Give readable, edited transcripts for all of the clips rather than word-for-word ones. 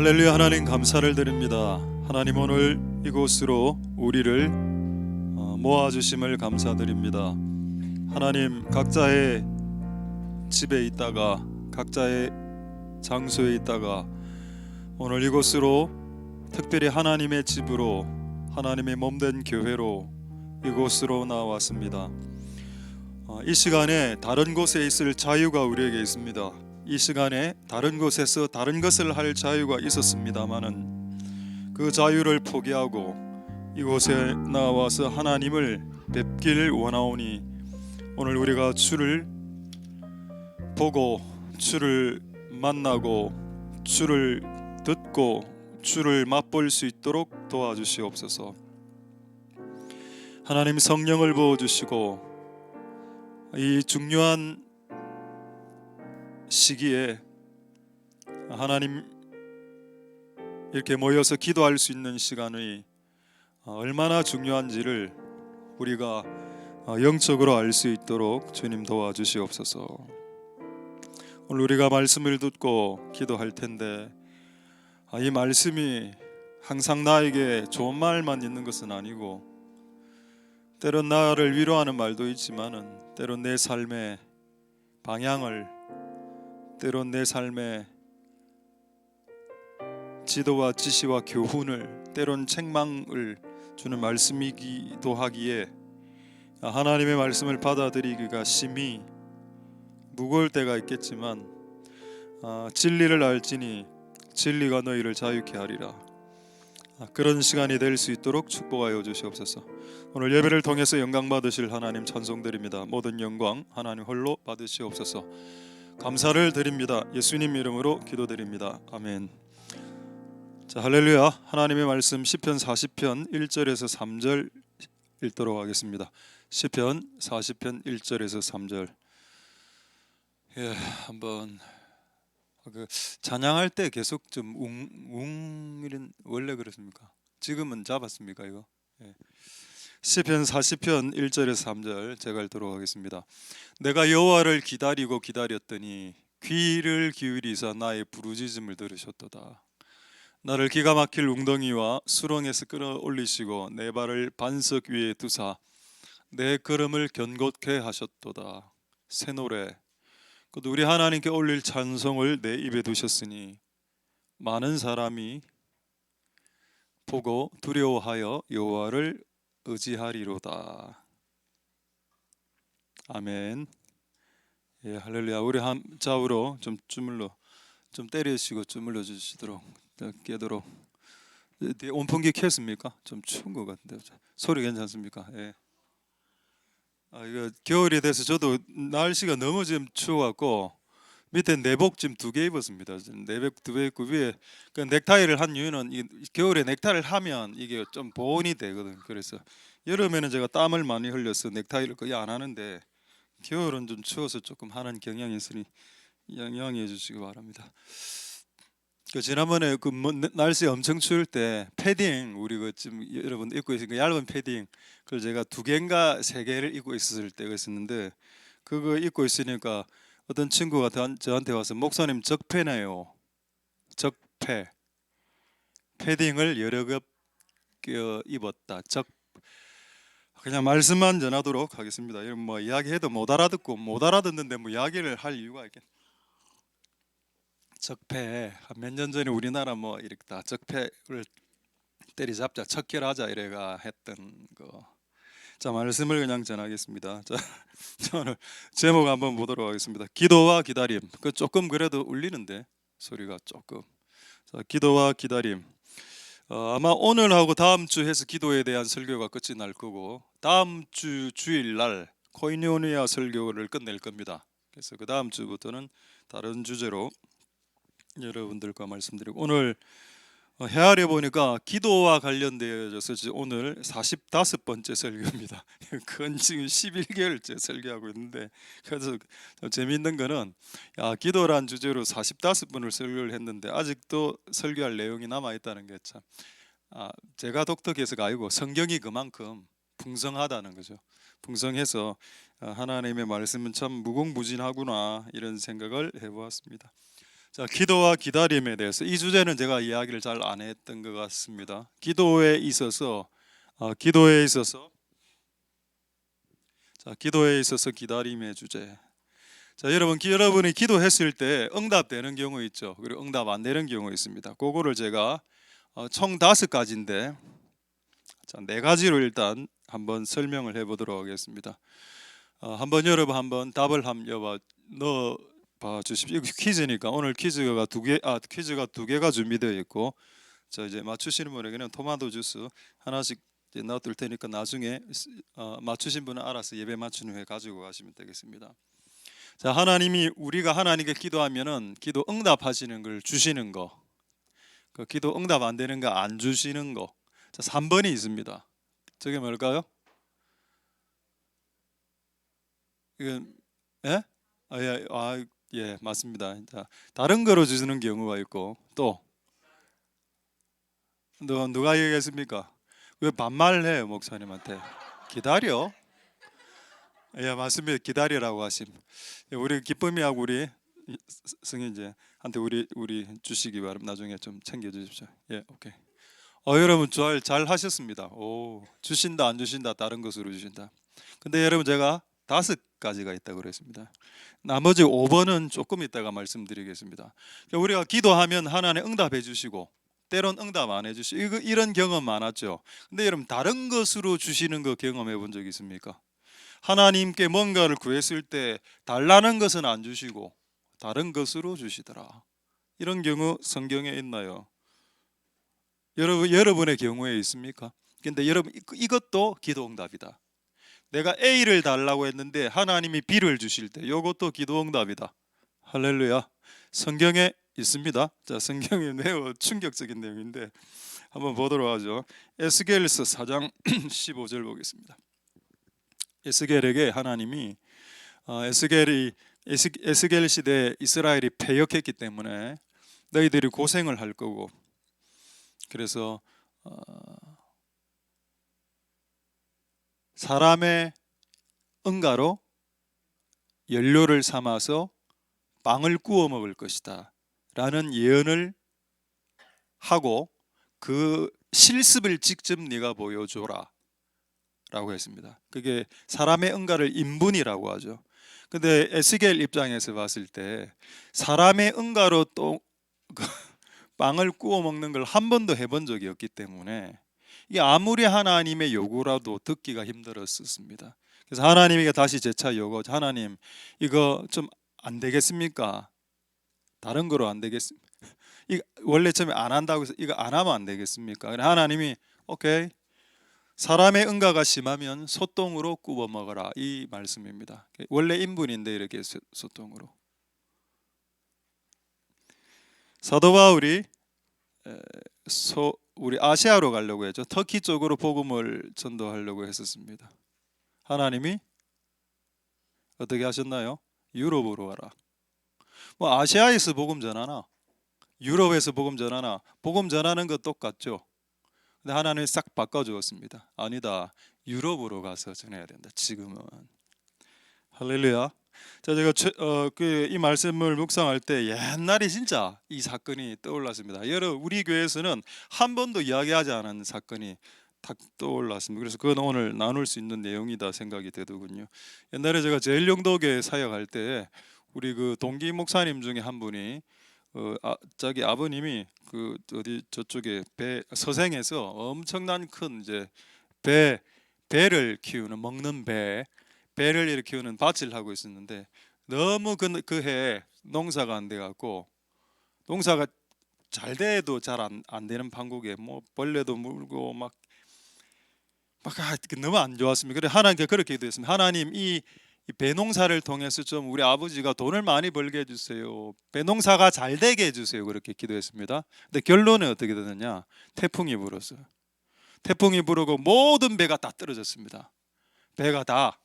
할렐루야. 하나님 감사를 드립니다. 하나님 오늘 이곳으로 우리를 모아주심을 감사드립니다. 하나님 각자의 집에 있다가 각자의 장소에 있다가 오늘 이곳으로 특별히 하나님의 집으로 하나님의 몸된 교회로 이곳으로 나왔습니다. 이 시간에 다른 곳에 있을 자유가 우리에게 있습니다. 이 시간에 다른 곳에서 다른 것을 할 자유가 있었습니다마는 그 자유를 포기하고 이곳에 나와서 하나님을 뵙길 원하오니 오늘 우리가 주를 보고 주를 만나고 주를 듣고 주를 맛볼 수 있도록 도와주시옵소서. 하나님 성령을 부어주시고 이 중요한 시기에 하나님 이렇게 모여서 기도할 수 있는 시간이 얼마나 중요한지를 우리가 영적으로 알 수 있도록 주님 도와주시옵소서. 오늘 우리가 말씀을 듣고 기도할 텐데 이 말씀이 항상 나에게 좋은 말만 있는 것은 아니고 때론 나를 위로하는 말도 있지만은 때론 내 삶의 방향을 때론 내 삶의 지도와 지시와 교훈을 때론 책망을 주는 말씀이기도 하기에 하나님의 말씀을 받아들이기가 심히 무거울 때가 있겠지만 진리를 알지니 진리가 너희를 자유케 하리라. 그런 시간이 될 수 있도록 축복하여 주시옵소서. 오늘 예배를 통해서 영광 받으실 하나님 찬송드립니다. 모든 영광 하나님 홀로 받으시옵소서. 감사를 드립니다. 예수님 이름으로 기도드립니다. 아멘. 자, 할렐루야. 하나님의 말씀 시편 40편 1절에서 3절 읽도록 하겠습니다. 시편 40편 1절에서 3절. 한번 찬양할 때 계속 좀 이런 원래 그렇습니까? 지금은 잡았습니까 이거? 시편 40편 1절에서 3절 제가 읽도록 하겠습니다. 내가 여호와를 기다리고 기다렸더니 귀를 기울이사 나의 부르짖음을 들으셨도다. 나를 기가 막힐 웅덩이와 수렁에서 끌어올리시고 내 발을 반석 위에 두사 내 걸음을 견고케 하셨도다. 새 노래 곧 우리 하나님께 올릴 찬송을 내 입에 두셨으니 많은 사람이 보고 두려워하여 여호와를 의지하리로다. 아멘. 할렐루야. 우리 한 좌우로 좀 주물러 좀 때리시고 주물러 주시도록 깨도록. 온풍기 켰습니까? 좀 추운 것 같은데 소리 괜찮습니까? 이거 겨울이 돼서 저도 날씨가 너무 지금 추워갖고 밑에 내복 지금 2개 입었습니다. 내복 2개 입고 위에 그 넥타이를 한 이유는 겨울에 넥타이를 하면 이게 좀 보온이 되거든. 그래서 여름에는 제가 땀을 많이 흘려서 넥타이를 거의 안 하는데 겨울은 좀 추워서 조금 하는 경향이 있으니 양해해 주시기 바랍니다. 지난번에 날씨 엄청 추울 때 패딩 우리 지금 여러분 입고 있으니까 얇은 패딩 그걸 제가 2개인가 3개를 입고 있었을 때가 있었는데 그거 입고 있으니까 어떤 친구가 저한테 와서 목사님 적패네요. 적패. 패딩을 여러 겹 입었다. 그냥 말씀만 전하도록 하겠습니다. 여러분 뭐 이야기해도 못 알아듣고 못 알아듣는데 뭐 이야기를 할 이유가 있겠. 적패. 몇 년 전에 우리나라 뭐 이렇게 다 적패를 때리잡자 척결하자 이래가 했던 거. 자, 말씀을 그냥 전하겠습니다. 자, 오늘 제목 한번 보도록 하겠습니다. 기도와 기다림. 조금 그래도 울리는데 소리가 조금. 자, 기도와 기다림. 아마 오늘하고 다음 주 해서 기도에 대한 설교가 끝이 날 거고 다음 주 주일날 코이노니아 설교를 끝낼 겁니다. 그래서 그 다음 주부터는 다른 주제로 여러분들과 말씀드리고 오늘 헤아려 보니까 기도와 관련되어져서 오늘 45번째 설교입니다. 그건 지금 11개월째 설교하고 있는데 그래서 재미있는 거는 기도란 주제로 45번을 설교를 했는데 아직도 설교할 내용이 남아있다는 게 참 제가 독특해서가 아니고 성경이 그만큼 풍성하다는 거죠. 풍성해서 하나님의 말씀은 참 무궁무진하구나 이런 생각을 해보았습니다. 자, 기도와 기다림에 대해서 이 주제는 제가 이야기를 잘 안 했던 것 같습니다. 기도에 있어서 기다림의 주제. 자, 여러분이 기도했을 때 응답되는 경우 있죠. 그리고 응답 안 되는 경우 있습니다. 그거를 제가 총 5가지인데, 자, 4가지로 일단 한번 설명을 해보도록 하겠습니다. 여러분 한번 답을 넣어 봐 주십시오. 이거 퀴즈니까 오늘 퀴즈가 두 개가 준비되어 있고, 자, 이제 맞추시는 분에게는 토마토 주스 하나씩 이제 놔둘 테니까 나중에 맞추신 분은 알아서 예배 마친 후에 가지고 가시면 되겠습니다. 자, 우리가 하나님께 기도하면은 기도 응답하시는 걸 주시는 거, 그 기도 응답 안 되는 거 안 주시는 거. 자, 3번이 있습니다. 저게 뭘까요? 이건 예? 예, 맞습니다. 자, 다른 거로 주시는 경우가 있고, 또 누가 얘기했습니까? 왜 반말해요 목사님한테? 기다려. 예, 맞습니다. 기다리라고 하심. 예, 우리 기쁨이하고 우리 승인제한테 우리 주시기 바랍니다. 나중에 좀 챙겨 주십시오. 예, 오케이. 여러분 잘 하셨습니다. 오, 주신다 안 주신다 다른 것으로 주신다. 근데 여러분 제가 5가지가 있다고 그랬습니다. 나머지 5번은 조금 이따가 말씀드리겠습니다. 우리가 기도하면 하나님 응답해 주시고 때론 응답 안 해주시고 이런 경험 많았죠. 근데 여러분 다른 것으로 주시는 거 경험해 본 적 있습니까? 하나님께 뭔가를 구했을 때 달라는 것은 안 주시고 다른 것으로 주시더라. 이런 경우 성경에 있나요? 여러분의 경우에 있습니까? 근데 여러분 이것도 기도 응답이다. 내가 A를 달라고 했는데 하나님이 B를 주실 때 이것도 기도 응답이다. 할렐루야. 성경에 있습니다. 자, 성경이 매우 충격적인 내용인데 한번 보도록 하죠. 에스겔서 4장 15절 보겠습니다. 에스겔에게 하나님이 에스겔 시대에 이스라엘이 패역했기 때문에 너희들이 고생을 할 거고, 그래서 사람의 응가로 연료를 삼아서 빵을 구워 먹을 것이다 라는 예언을 하고 그 실습을 직접 네가 보여줘라 라고 했습니다. 그게 사람의 응가를 인분이라고 하죠. 근데 에스겔 입장에서 봤을 때 사람의 응가로 또 빵을 구워 먹는 걸 한 번도 해본 적이 없기 때문에 이게 아무리 하나님의 요구라도 듣기가 힘들었습니다. 그래서 하나님에게 다시 재차 요구하죠. 하나님, 이거 좀 안 되겠습니까? 다른 거로 안 되겠습니까? 원래 처음에 안 한다고 해서 이거 안 하면 안 되겠습니까? 하나님이 오케이, 사람의 응가가 심하면 소똥으로 구워 먹어라, 이 말씀입니다. 원래 인분인데 이렇게 소똥으로. 사도 바울이 우리 아시아로 가려고 했죠. 터키 쪽으로 복음을 전도하려고 했었습니다. 하나님이 어떻게 하셨나요? 유럽으로 와라. 뭐 아시아에서 복음 전하나 유럽에서 복음 전하나 복음 전하는 것 똑같죠. 근데 하나님이 싹 바꿔주었습니다. 아니다, 유럽으로 가서 전해야 된다. 지금은. 할렐루야. 자, 제가 이 말씀을 묵상할 때 옛날에 진짜 이 사건이 떠올랐습니다. 여러분, 우리 교회에서는 한 번도 이야기하지 않은 사건이 딱 떠올랐습니다. 그래서 그건 오늘 나눌 수 있는 내용이다 생각이 되더군요. 옛날에 제가 제일영도교회 사역할 때 우리 그 동기 목사님 중에 한 분이 자기 아버님이 그 어디 저쪽에 서생에서 엄청난 큰 이제 배를 키우는, 먹는 배를 이렇게 키우는 밭을 하고 있었는데 너무 그 해 농사가 안 돼 갖고, 농사가 잘 돼도 잘 안 되는 판국에 뭐 벌레도 물고 막 너무 안 좋았습니다. 그래 하나님께 그렇게 기도했습니다. 하나님, 이 배농사를 통해서 좀 우리 아버지가 돈을 많이 벌게 해주세요. 배농사가 잘 되게 해주세요. 그렇게 기도했습니다. 근데 결론은 어떻게 되느냐? 태풍이 불었어요. 태풍이 불고 모든 배가 다 떨어졌습니다. 배가 다.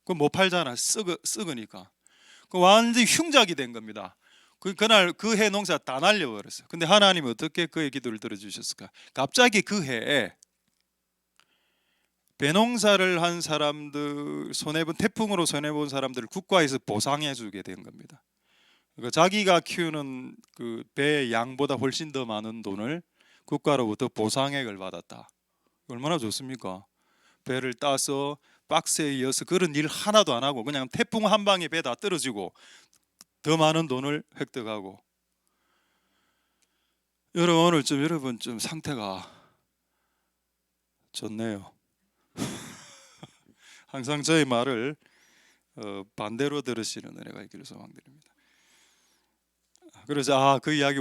그거 못 팔잖아. 썩으니까. 그 완전히 흉작이 된 겁니다. 그날 그 해 농사 다 날려버렸어요. 근데 하나님이 어떻게 그의 기도를 들어주셨을까? 갑자기 그 해에 배농사를 한 사람들, 태풍으로 손해본 사람들을 국가에서 보상해 주게 된 겁니다. 그러니까 자기가 키우는 그 배의 양보다 훨씬 더 많은 돈을 국가로부터 보상액을 받았다. 얼마나 좋습니까? 배를 따서 박스에 이어서 그런 일 하나도 안 하고 그냥 태풍 한 방에 배 다 떨어지고 더 많은 돈을 획득하고. 여러분 좀 상태가 좋네요. 항상 저의 말을 반대로 들으시는 은혜가 있기를 소망드립니다. 그래서 그 이야기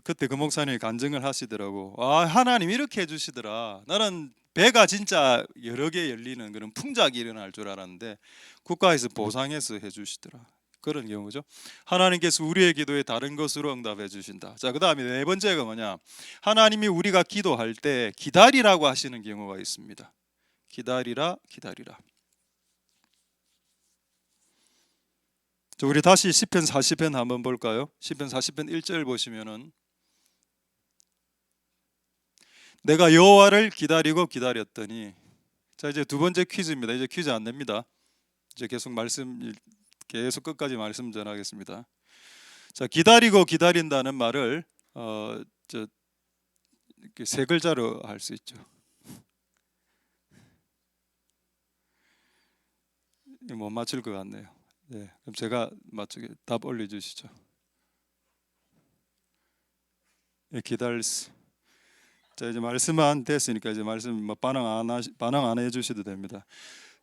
그때 그 목사님이 간증을 하시더라고. 하나님 이렇게 해주시더라. 나는 배가 진짜 여러 개 열리는 그런 풍작이 일어날 줄 알았는데 국가에서 보상해서 해주시더라. 그런 경우죠. 하나님께서 우리의 기도에 다른 것으로 응답해 주신다. 자, 그 다음에 네 번째가 뭐냐? 하나님이 우리가 기도할 때 기다리라고 하시는 경우가 있습니다. 기다리라, 기다리라. 자, 우리 다시 시편 40편 한번 볼까요? 시편 40편 1절 보시면은 내가 여호와를 기다리고 기다렸더니. 자, 이제 두 번째 퀴즈입니다. 이제 퀴즈 안 냅니다. 이제 계속 끝까지 말씀 전하겠습니다. 자, 기다리고 기다린다는 말을 이렇게 세 글자로 할 수 있죠. 못 맞출 것 같네요. 네, 그럼 제가 맞추게 답 올려주시죠. 예, 기다릴스. 자, 이제 말씀 안 됐으니까 이제 말씀 반응 안 해주셔도 됩니다.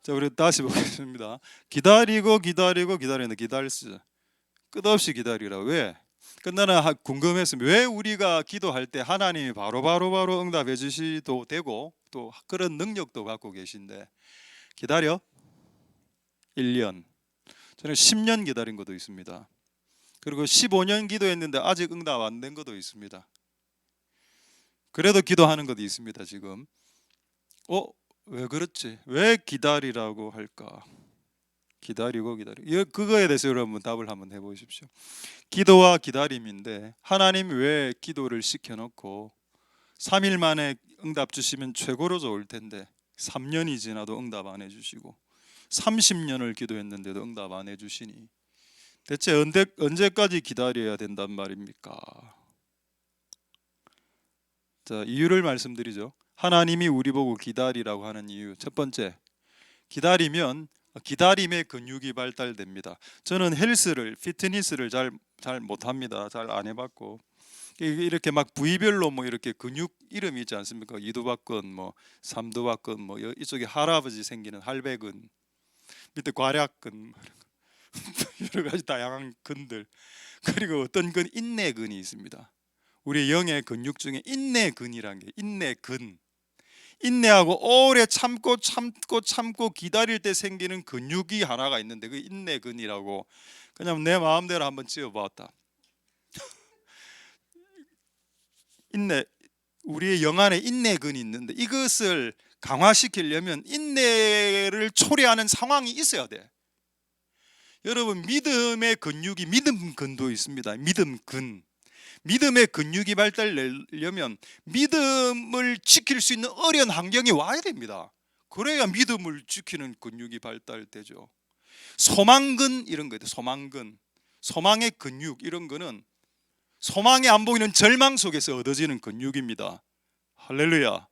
자, 우리 다시 보겠습니다. 기다리고 기다리고 기다리는데 기다릴스. 끝없이 기다리라. 왜? 나는 궁금했습니다. 왜 우리가 기도할 때 하나님이 바로 응답해 주시도 되고 또 그런 능력도 갖고 계신데 기다려? 1년. 저는 10년 기다린 것도 있습니다. 그리고 15년 기도했는데 아직 응답 안 된 것도 있습니다. 그래도 기도하는 것도 있습니다. 지금 왜 그렇지? 왜 기다리라고 할까? 기다리고 그거에 대해서 여러분 답을 한번 해보십시오. 기도와 기다림인데 하나님 왜 기도를 시켜놓고 3일 만에 응답 주시면 최고로 좋을 텐데 3년이 지나도 응답 안 해주시고 30년을 기도했는데도 응답 안 해주시니 대체 언제까지 기다려야 된단 말입니까? 자, 이유를 말씀드리죠. 하나님이 우리 보고 기다리라고 하는 이유. 첫 번째, 기다리면 기다림의 근육이 발달됩니다. 저는 피트니스를 잘 못합니다. 잘 안 해봤고 이렇게 막 부위별로 이렇게 근육 이름이 있지 않습니까? 이두박근, 삼두박근, 이쪽에 할아버지 생기는 할배근, 밑에 괄약근, 여러 가지 다양한 근들. 그리고 어떤 근 인내근이 있습니다. 우리 영의 근육 중에 인내근이라는 게 인내근. 인내하고 오래 참고 기다릴 때 생기는 근육이 하나가 있는데 그 인내근이라고 그냥 내 마음대로 한번 지어봤다. 우리의 영 안에 인내근이 있는데 이것을 강화시키려면 인내를 초래하는 상황이 있어야 돼. 여러분, 믿음의 근육이 믿음근도 있습니다. 믿음의 근육이 발달되려면 믿음을 지킬 수 있는 어려운 환경이 와야 됩니다. 그래야 믿음을 지키는 근육이 발달되죠. 소망근 이런 거예요. 소망의 근육 이런 거는 소망이 안 보이는 절망 속에서 얻어지는 근육입니다. 할렐루야.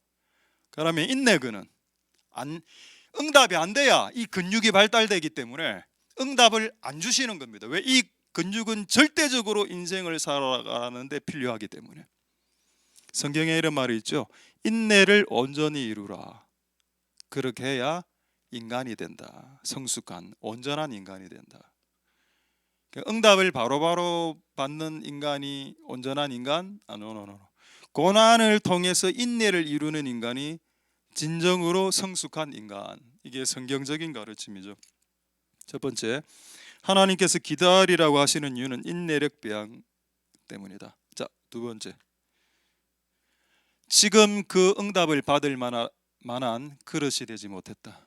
그러면 인내근은 응답이 안 돼야 이 근육이 발달되기 때문에 응답을 안 주시는 겁니다. 왜? 이 근육은 절대적으로 인생을 살아가는데 필요하기 때문에. 성경에 이런 말이 있죠. 인내를 온전히 이루라. 그렇게 해야 인간이 된다. 성숙한 온전한 인간이 된다. 응답을 바로바로 받는 인간이 온전한 인간? 고난을 통해서 인내를 이루는 인간이 진정으로 성숙한 인간. 이게 성경적인 가르침이죠. 첫 번째, 하나님께서 기다리라고 하시는 이유는 인내력 배양 때문이다. 자, 두 번째, 지금 그 응답을 받을 만한 그릇이 되지 못했다.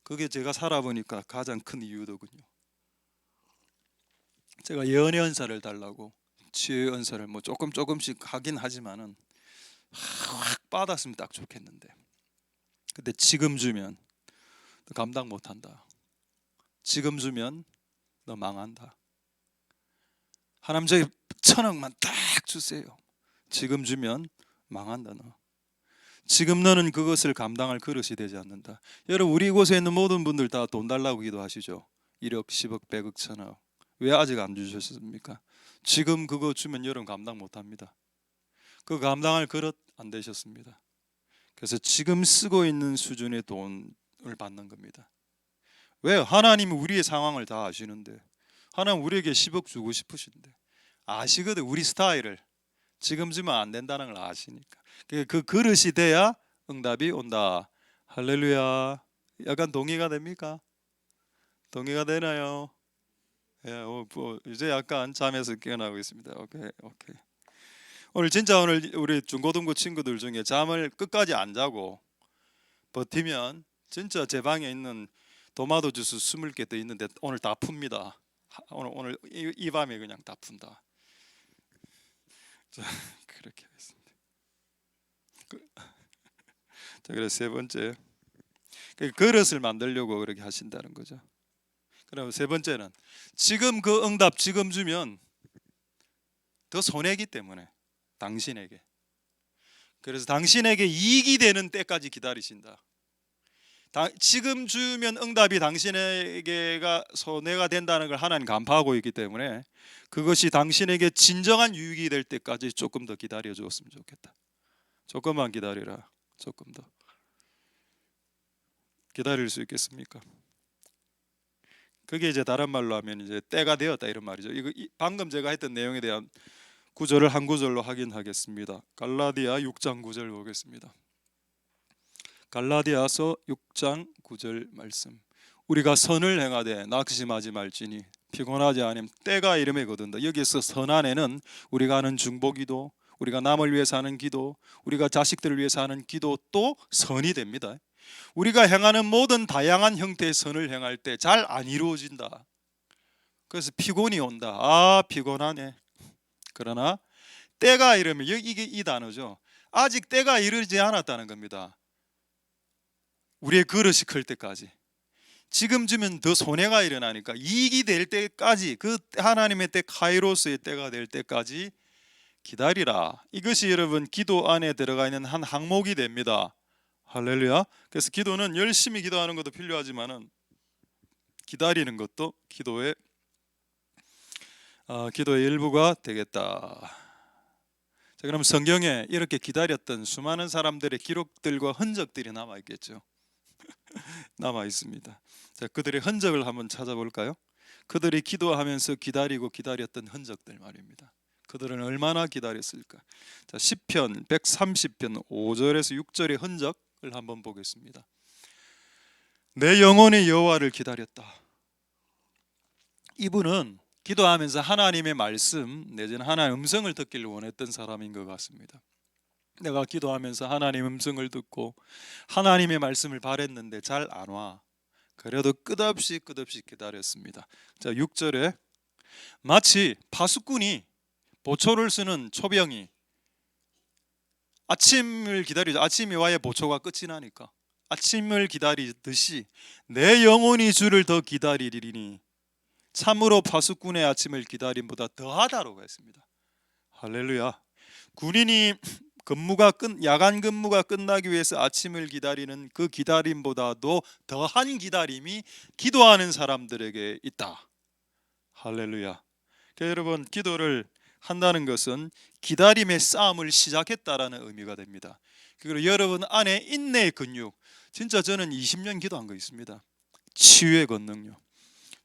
그게 제가 살아보니까 가장 큰 이유더군요. 제가 예언의 은사를 달라고 치유의 은사를 조금씩 하긴 하지만은 확 받았으면 딱 좋겠는데, 근데 지금 주면 너 감당 못한다. 지금 주면 너 망한다. 하나님 저희 1,000억만 딱 주세요. 지금 주면 망한다 너. 지금 너는 그것을 감당할 그릇이 되지 않는다. 여러분 우리 이곳에 있는 모든 분들 다 돈 달라고 기도하시죠. 1억, 10억, 100억, 1,000억. 왜 아직 안 주셨습니까? 지금 그거 주면 여러분 감당 못합니다. 그 감당할 그릇 안 되셨습니다. 그래서 지금 쓰고 있는 수준의 돈을 받는 겁니다. 왜요? 하나님은 우리의 상황을 다 아시는데, 하나님 우리에게 10억 주고 싶으신데 아시거든. 우리 스타일을 지금 주면 안 된다는 걸 아시니까 그 그릇이 돼야 응답이 온다. 할렐루야. 약간 동의가 됩니까? 동의가 되나요? 예, 이제 약간 잠에서 깨어나고 있습니다. 오케이, 오케이. 오늘 진짜 오늘 우리 중고등부 친구들 중에 잠을 끝까지 안 자고 버티면 진짜 제 방에 있는 도마도 주스 20개 더 있는데 오늘 다 풉니다. 오늘 이 밤에 그냥 다 푼다. 자, 그렇게 하겠습니다. 자, 그래서 세 번째, 그 그릇을 만들려고 그렇게 하신다는 거죠. 그럼 세 번째는 지금 그 응답 지금 주면 더 손해기 때문에 당신에게. 그래서 당신에게 이익이 되는 때까지 기다리신다. 지금 주면 응답이 당신에게가 손해가 된다는 걸 하나님 간파하고 있기 때문에 그것이 당신에게 진정한 유익이 될 때까지 조금 더 기다려 주었으면 좋겠다. 조금만 기다리라. 조금 더 기다릴 수 있겠습니까? 그게 이제 다른 말로 하면 이제 때가 되었다 이런 말이죠. 이거 방금 제가 했던 내용에 대한 구절을 한 구절로 확인하겠습니다. 갈라디아 6장 9절 보겠습니다. 갈라디아서 6장 9절 말씀. 우리가 선을 행하되 낙심하지 말지니 피곤하지 아니면 때가 이름에 거둔다. 여기서 선 안에는 우리가 하는 중보기도, 우리가 남을 위해서 하는 기도, 우리가 자식들을 위해서 하는 기도 또 선이 됩니다. 우리가 행하는 모든 다양한 형태의 선을 행할 때 잘 안 이루어진다. 그래서 피곤이 온다. 아 피곤하네. 그러나 때가 이르면 이게 이 단어죠. 아직 때가 이르지 않았다는 겁니다. 우리의 그릇이 클 때까지. 지금 주면 더 손해가 일어나니까 이익이 될 때까지, 그 하나님의 때 카이로스의 때가 될 때까지 기다리라. 이것이 여러분 기도 안에 들어가 있는 한 항목이 됩니다. 할렐루야. 그래서 기도는 열심히 기도하는 것도 필요하지만은 기다리는 것도 기도의 일부가 되겠다. 자, 그럼 성경에 이렇게 기다렸던 수많은 사람들의 기록들과 흔적들이 남아 있겠죠. 남아 있습니다. 자, 그들의 흔적을 한번 찾아볼까요? 그들이 기도하면서 기다리고 기다렸던 흔적들 말입니다. 그들은 얼마나 기다렸을까? 자, 시편 130편 5절에서 6절의 흔적을 한번 보겠습니다. 내 영혼이 여호와를 기다렸다. 이분은 기도하면서 하나님의 말씀 내지는 하나님의 음성을 듣기를 원했던 사람인 것 같습니다. 내가 기도하면서 하나님의 음성을 듣고 하나님의 말씀을 바랬는데 잘 안 와. 그래도 끝없이 기다렸습니다. 자, 6절에 마치 파수꾼이 보초를 쓰는 초병이 아침을 기다리죠. 아침이 와야 보초가 끝이 나니까 아침을 기다리듯이 내 영혼이 주를 더 기다리리니 참으로 파수꾼의 아침을 기다림보다 더하다라고 했습니다. 할렐루야. 군인이 야간 근무가 끝나기 위해서 아침을 기다리는 그 기다림보다도 더한 기다림이 기도하는 사람들에게 있다. 할렐루야. 그러니까 여러분 기도를 한다는 것은 기다림의 싸움을 시작했다라는 의미가 됩니다. 그리고 여러분 안에 인내의 근육, 진짜 저는 20년 기도한 거 있습니다. 치유의 권능요.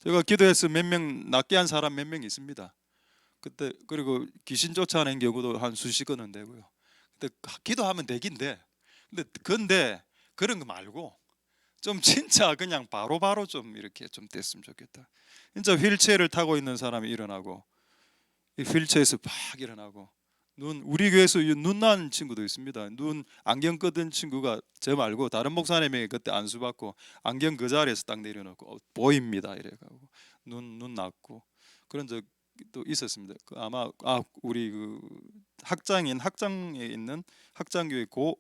제가 기도해서 몇 명 낫게 한 사람 몇 명 있습니다. 그때 그리고 귀신 쫓아낸 경우도 한 수십건은 되고요. 근데 기도하면 되긴 돼. 근데 그런 거 말고 좀 진짜 그냥 바로바로 좀 이렇게 좀 됐으면 좋겠다. 진짜 휠체어를 타고 있는 사람이 일어나고 이 휠체어에서 팍 일어나고 우리 교회에서 눈 난 친구도 있습니다. 눈 안경 끄던 친구가 저 말고 다른 목사님에게 그때 안수 받고 안경 그 자리에서 딱 내려놓고 보입니다 이래가고 눈 났고 그런 적도 있었습니다. 아마 우리 그 학장에 있는 학장교회 고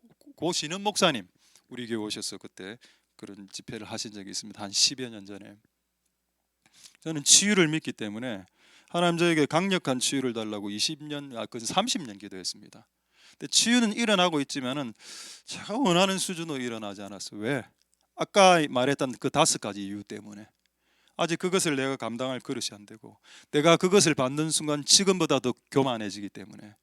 신은 목사님 우리 교회 오셔서 그때 그런 집회를 하신 적이 있습니다. 한 10여 년 전에. 저는 치유를 믿기 때문에 하나님 저에게 강력한 치유를 달라고 20년, 그건 30년 기도했습니다. 근데 치유는 일어나고 있지만은 제가 원하는 수준으로 일어나지 않았어요. 왜? 아까 말했던 그 5가지 이유 때문에 아직 그것을 내가 감당할 그릇이 안 되고, 내가 그것을 받는 순간 지금보다 더 교만해지기 때문에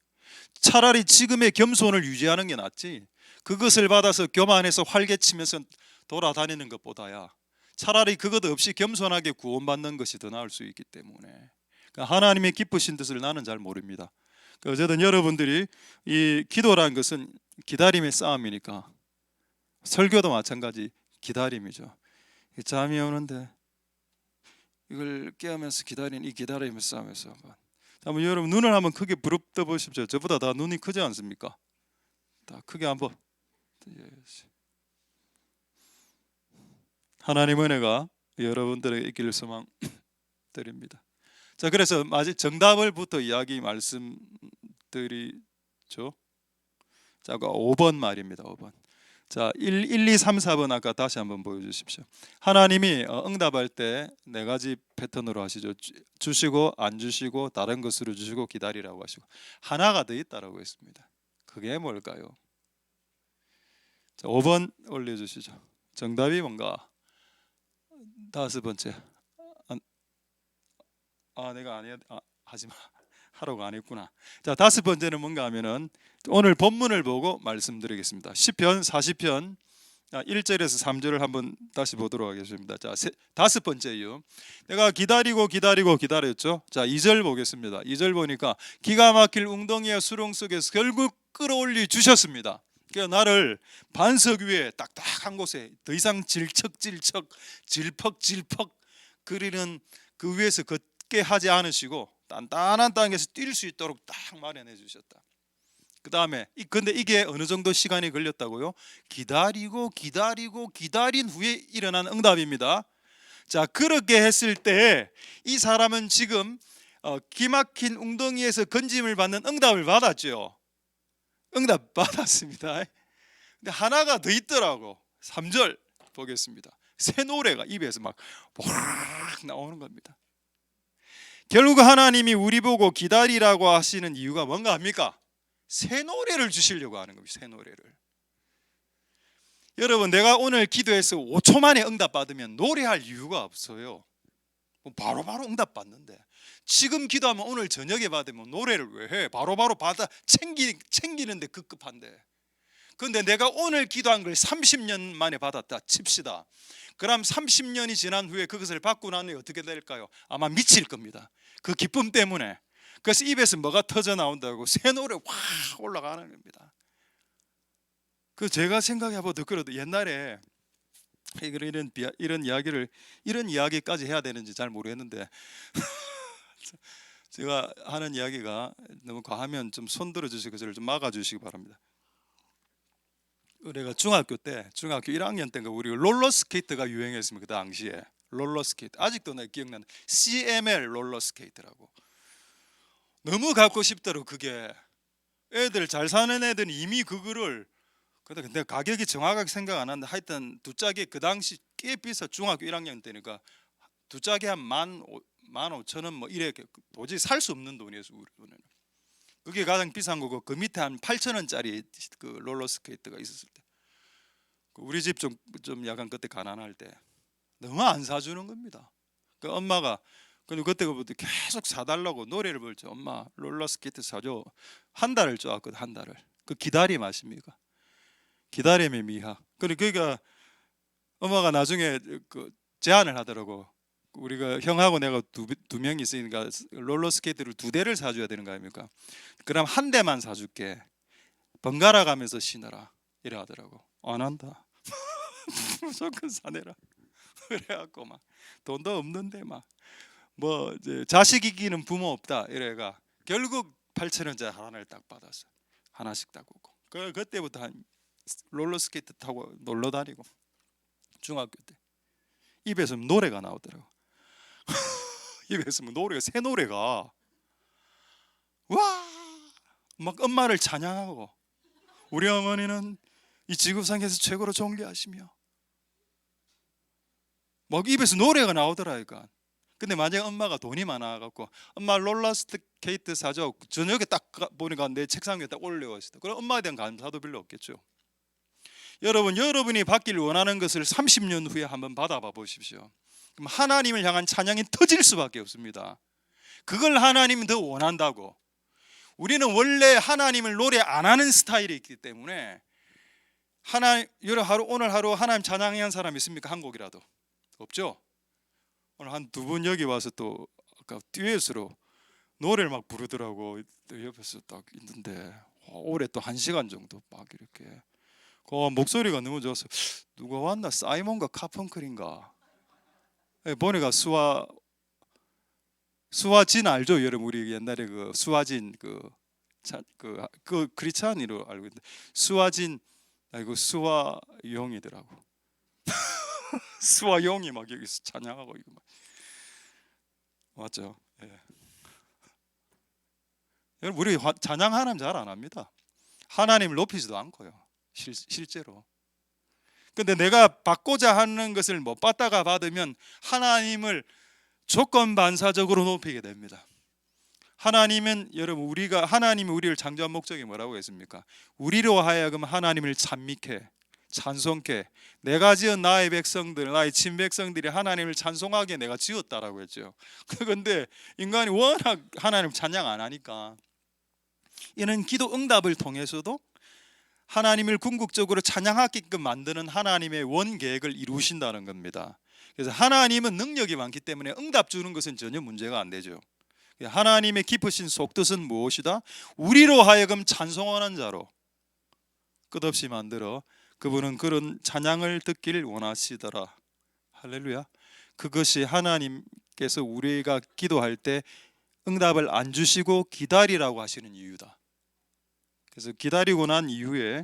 차라리 지금의 겸손을 유지하는 게 낫지, 그것을 받아서 교만해서 활개치면서 돌아다니는 것보다야 차라리 그것 없이 겸손하게 구원받는 것이 더 나을 수 있기 때문에, 그러니까 하나님의 기쁘신 뜻을 나는 잘 모릅니다. 어쨌든 여러분들이 이 기도라는 것은 기다림의 싸움이니까, 설교도 마찬가지 기다림이죠. 잠이 오는데 이걸 깨우면서 기다리는 이 기다림의 싸움에서 한번 여러분 눈을 한번 크게 부릅떠 보십시오. 저보다 다 눈이 크지 않습니까? 다 크게 한번. 하나님 은혜가 여러분들에게 있기를 소망드립니다. 자, 그래서 마지 정답을부터 이야기 말씀드리죠. 자, 5번 말입니다. 5번. 자, 1, 2, 3, 4번 아까 다시 한번 보여주십시오. 하나님이 응답할 때 4가지 패턴으로 하시죠. 주시고 안 주시고 다른 것으로 주시고 기다리라고 하시고, 하나가 더 있다라고 했습니다. 그게 뭘까요? 자, 5번 올려주시죠. 정답이 뭔가? 5번째. 내가 아니야. 하지마. 하라고 안 했구나. 자, 5번째는 뭔가 하면은 오늘 본문을 보고 말씀드리겠습니다. 시편 40편 1절에서 3절을 한번 다시 보도록 하겠습니다. 자, 5번째 이유. 내가 기다렸죠. 자, 2절 보겠습니다. 2절 보니까 기가 막힐 웅덩이와 수렁 속에서 결국 끌어올리 주셨습니다. 그러니까 나를 반석 위에 딱딱한 곳에 더 이상 질척질척 질퍽질퍽 그리는 그 위에서 걷게 하지 않으시고 단단한 땅에서 뛸 수 있도록 딱 마련해 주셨다. 그 다음에 근데 이게 어느 정도 시간이 걸렸다고요? 기다린 후에 일어난 응답입니다. 자, 그렇게 했을 때 이 사람은 지금 기막힌 웅덩이에서 건짐을 받는 응답을 받았죠. 응답 받았습니다. 근데 하나가 더 있더라고. 3절 보겠습니다. 새 노래가 입에서 막 나오는 겁니다. 결국 하나님이 우리 보고 기다리라고 하시는 이유가 뭔가 합니까? 새 노래를 주시려고 하는 겁니다. 새 노래를. 여러분, 내가 오늘 기도해서 5초 만에 응답 받으면 노래할 이유가 없어요. 바로바로 응답 받는데, 지금 기도하면 오늘 저녁에 받으면 노래를 왜 해? 바로바로 받아 챙기는데 급급한데. 그런데 내가 오늘 기도한 걸 30년 만에 받았다 칩시다. 그럼 30년이 지난 후에 그것을 받고 난 후에 어떻게 될까요? 아마 미칠 겁니다. 그 기쁨 때문에. 그래서 입에서 뭐가 터져 나온다고 새 노래 확 올라가는 겁니다. 그 제가 생각해봐도 그래도 옛날에 이런 이야기까지 해야 되는지 잘 모르겠는데 제가 하는 이야기가 너무 과하면 좀 손들어 주시고 저를 좀 막아 주시기 바랍니다. 우리가 중학교 1학년 때인가 우리 롤러스케이트가 유행했습니다. 그 당시에 롤러스케이트 아직도 내가 기억나는 CML 롤러스케이트라고. 너무 갖고 싶더라고. 그게 애들 잘 사는 애들은 이미 그거를, 근데 가격이 정확하게 생각 안 나는데 하여튼 두 짝이 그 당시 꽤 비싸. 중학교 1학년 때니까 두 짝이 한 15,000원 뭐 이래 도저히 살 수 없는 돈이었어. 우리는 그게 가장 비싼 거고, 그 밑에 한 8,000원짜리 그 롤러스케이트가 있었을 때, 우리 집 좀 약간 그때 가난할 때 너무 안 사주는 겁니다. 그 엄마가 근데 그때부터 계속 사달라고 노래를 부르죠. 엄마 롤러스케이트 사줘. 한 달을 쪼았거든. 한 달을. 그 기다림 아십니까? 기다림의 미학. 그러니까 엄마가 나중에 그 제안을 하더라고. 우리가 형하고 내가 두 명이 있으니까 롤러스케이트를 2대를 사줘야 되는 거 아닙니까? 그럼 한 대만 사줄게. 번갈아 가면서 신어라. 이래 하더라고. 안 한다. 무조건 사내라. 그래갖고 막 돈도 없는데 막 뭐 자식 이기는 부모 없다 이래가 결국 8,000원짜리 하나를 딱 받았어. 하나씩 딱 오고. 그때부터 한 롤러스케이트 타고 놀러 다니고. 중학교 때 입에서 노래가 나오더라고. 입에서 노래가 새 노래가 와 막 엄마를 찬양하고, 우리 어머니는 이 지구상에서 최고로 존귀하시며 막 입에서 노래가 나오더라니까. 근데 만약에 엄마가 돈이 많아갖고 엄마 롤러스케이트 사줘, 저녁에 딱 보니까 내 책상 위에 딱 올려가 있어. 그럼 엄마에 대한 감사도 별로 없겠죠. 여러분, 여러분이 받기를 원하는 것을 30년 후에 한번 받아봐 보십시오. 그럼 하나님을 향한 찬양이 터질 수밖에 없습니다. 그걸 하나님이 더 원한다고. 우리는 원래 하나님을 노래 안 하는 스타일이 있기 때문에 오늘 하루 하나님 찬양한 사람 있습니까? 한 곡이라도 없죠. 오늘 한 두 분 여기 와서 또 아까 듀엣으로 노래를 막 부르더라고. 또 옆에서 딱 있는데 올해 또 1시간 정도 막 이렇게 목소리가 너무 좋아서 누가 왔나? 사이먼과 카펑클인가? 보니까 수아진 알죠? 여러분, 우리 옛날에 그 수아진 그 크리스찬이로 알고 있는데 수아진 아이고 수아용이더라고. 수아용이 막 여기서 찬양하고 이거 막 맞죠? 예. 여러분, 우리 찬양 하나님 잘 안 합니다. 하나님을 높이지도 않고요. 실제로. 근데 내가 받고자 하는 것을 못 받다가 받으면 하나님을 조건 반사적으로 높이게 됩니다. 하나님은 여러분, 하나님이 우리를 창조한 목적이 뭐라고 했습니까? 우리로 하여금 하나님을 찬미케, 찬송케, 내가 지은 나의 백성들, 나의 친백성들이 하나님을 찬송하게 내가 지었다라고 했죠. 그런데 인간이 워낙 하나님을 찬양 안 하니까 이는 기도 응답을 통해서도 하나님을 궁극적으로 찬양하게끔 만드는 하나님의 원 계획을 이루신다는 겁니다. 그래서 하나님은 능력이 많기 때문에 응답 주는 것은 전혀 문제가 안 되죠. 하나님의 깊으신 속뜻은 무엇이다? 우리로 하여금 찬송하는 자로 끝없이 만들어 그분은 그런 찬양을 듣기를 원하시더라. 할렐루야. 그것이 하나님께서 우리가 기도할 때 응답을 안 주시고 기다리라고 하시는 이유다. 그래서 기다리고 난 이후에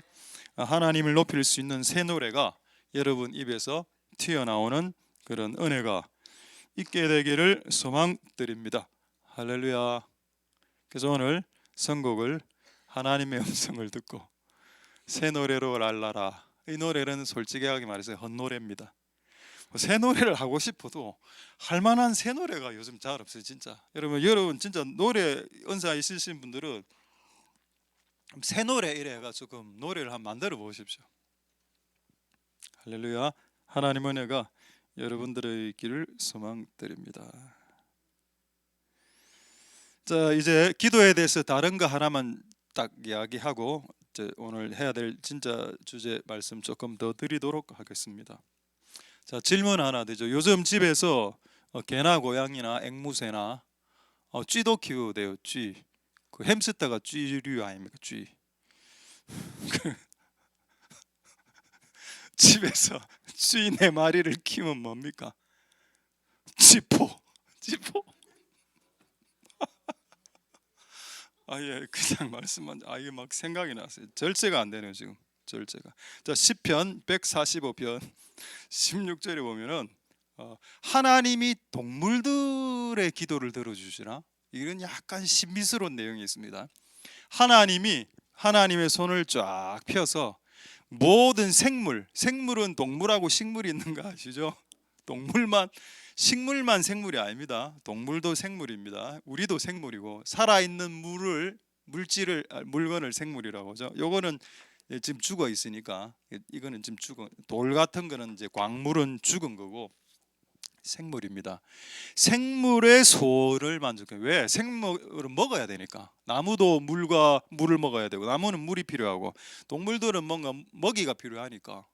하나님을 높일 수 있는 새 노래가 여러분 입에서 튀어나오는 그런 은혜가 있게 되기를 소망드립니다. 할렐루야. 그래서 오늘 선곡을 하나님의 음성을 듣고 새 노래로 랄라라. 이 노래는 솔직하게 말해서 헛노래입니다. 새 노래를 하고 싶어도 할 만한 새 노래가 요즘 잘 없어요. 진짜 여러분 진짜 노래 은사 있으신 분들은 새 노래 이래가 조금 노래를 한번 만들어 보십시오. 할렐루야. 하나님 은혜가 여러분들의 있기를 소망드립니다. 자, 이제 기도에 대해서 다른 거 하나만 딱 이야기하고 이제 오늘 해야 될 진짜 주제 말씀 조금 더 드리도록 하겠습니다. 자, 질문 하나 되죠. 요즘 집에서 개나 고양이나 앵무새나 쥐도 키우대요. 쥐. 그 햄스터가 쥐류 아닙니까? 쥐. 집에서 쥐 4마리를 키우면 뭡니까? 쥐포. 예, 그냥 말씀만 이게 막 생각이 났어요. 절제가 안 되네요 지금. 절제가. 자, 시편 145편 16절에 보면은 하나님이 동물들의 기도를 들어주시나? 이런 약간 신비스러운 내용이 있습니다. 하나님의 손을 쫙 펴서 모든 생물은 동물하고 식물이 있는 거 아시죠? 식물만 생물이 아닙니다. 동물도 생물입니다. 우리도 생물이고 살아있는 물건을 생물이라고 하죠. 요거는 지금 죽어 있으니까 이거는 지금 돌 같은 거는 이제 광물은 죽은 거고 생물입니다. 생물의 소를 만족해요. 왜? 생물은 먹어야 되니까. 나무도 물을 먹어야 되고 나무는 물이 필요하고 동물들은 뭔가 먹이가 필요하니까.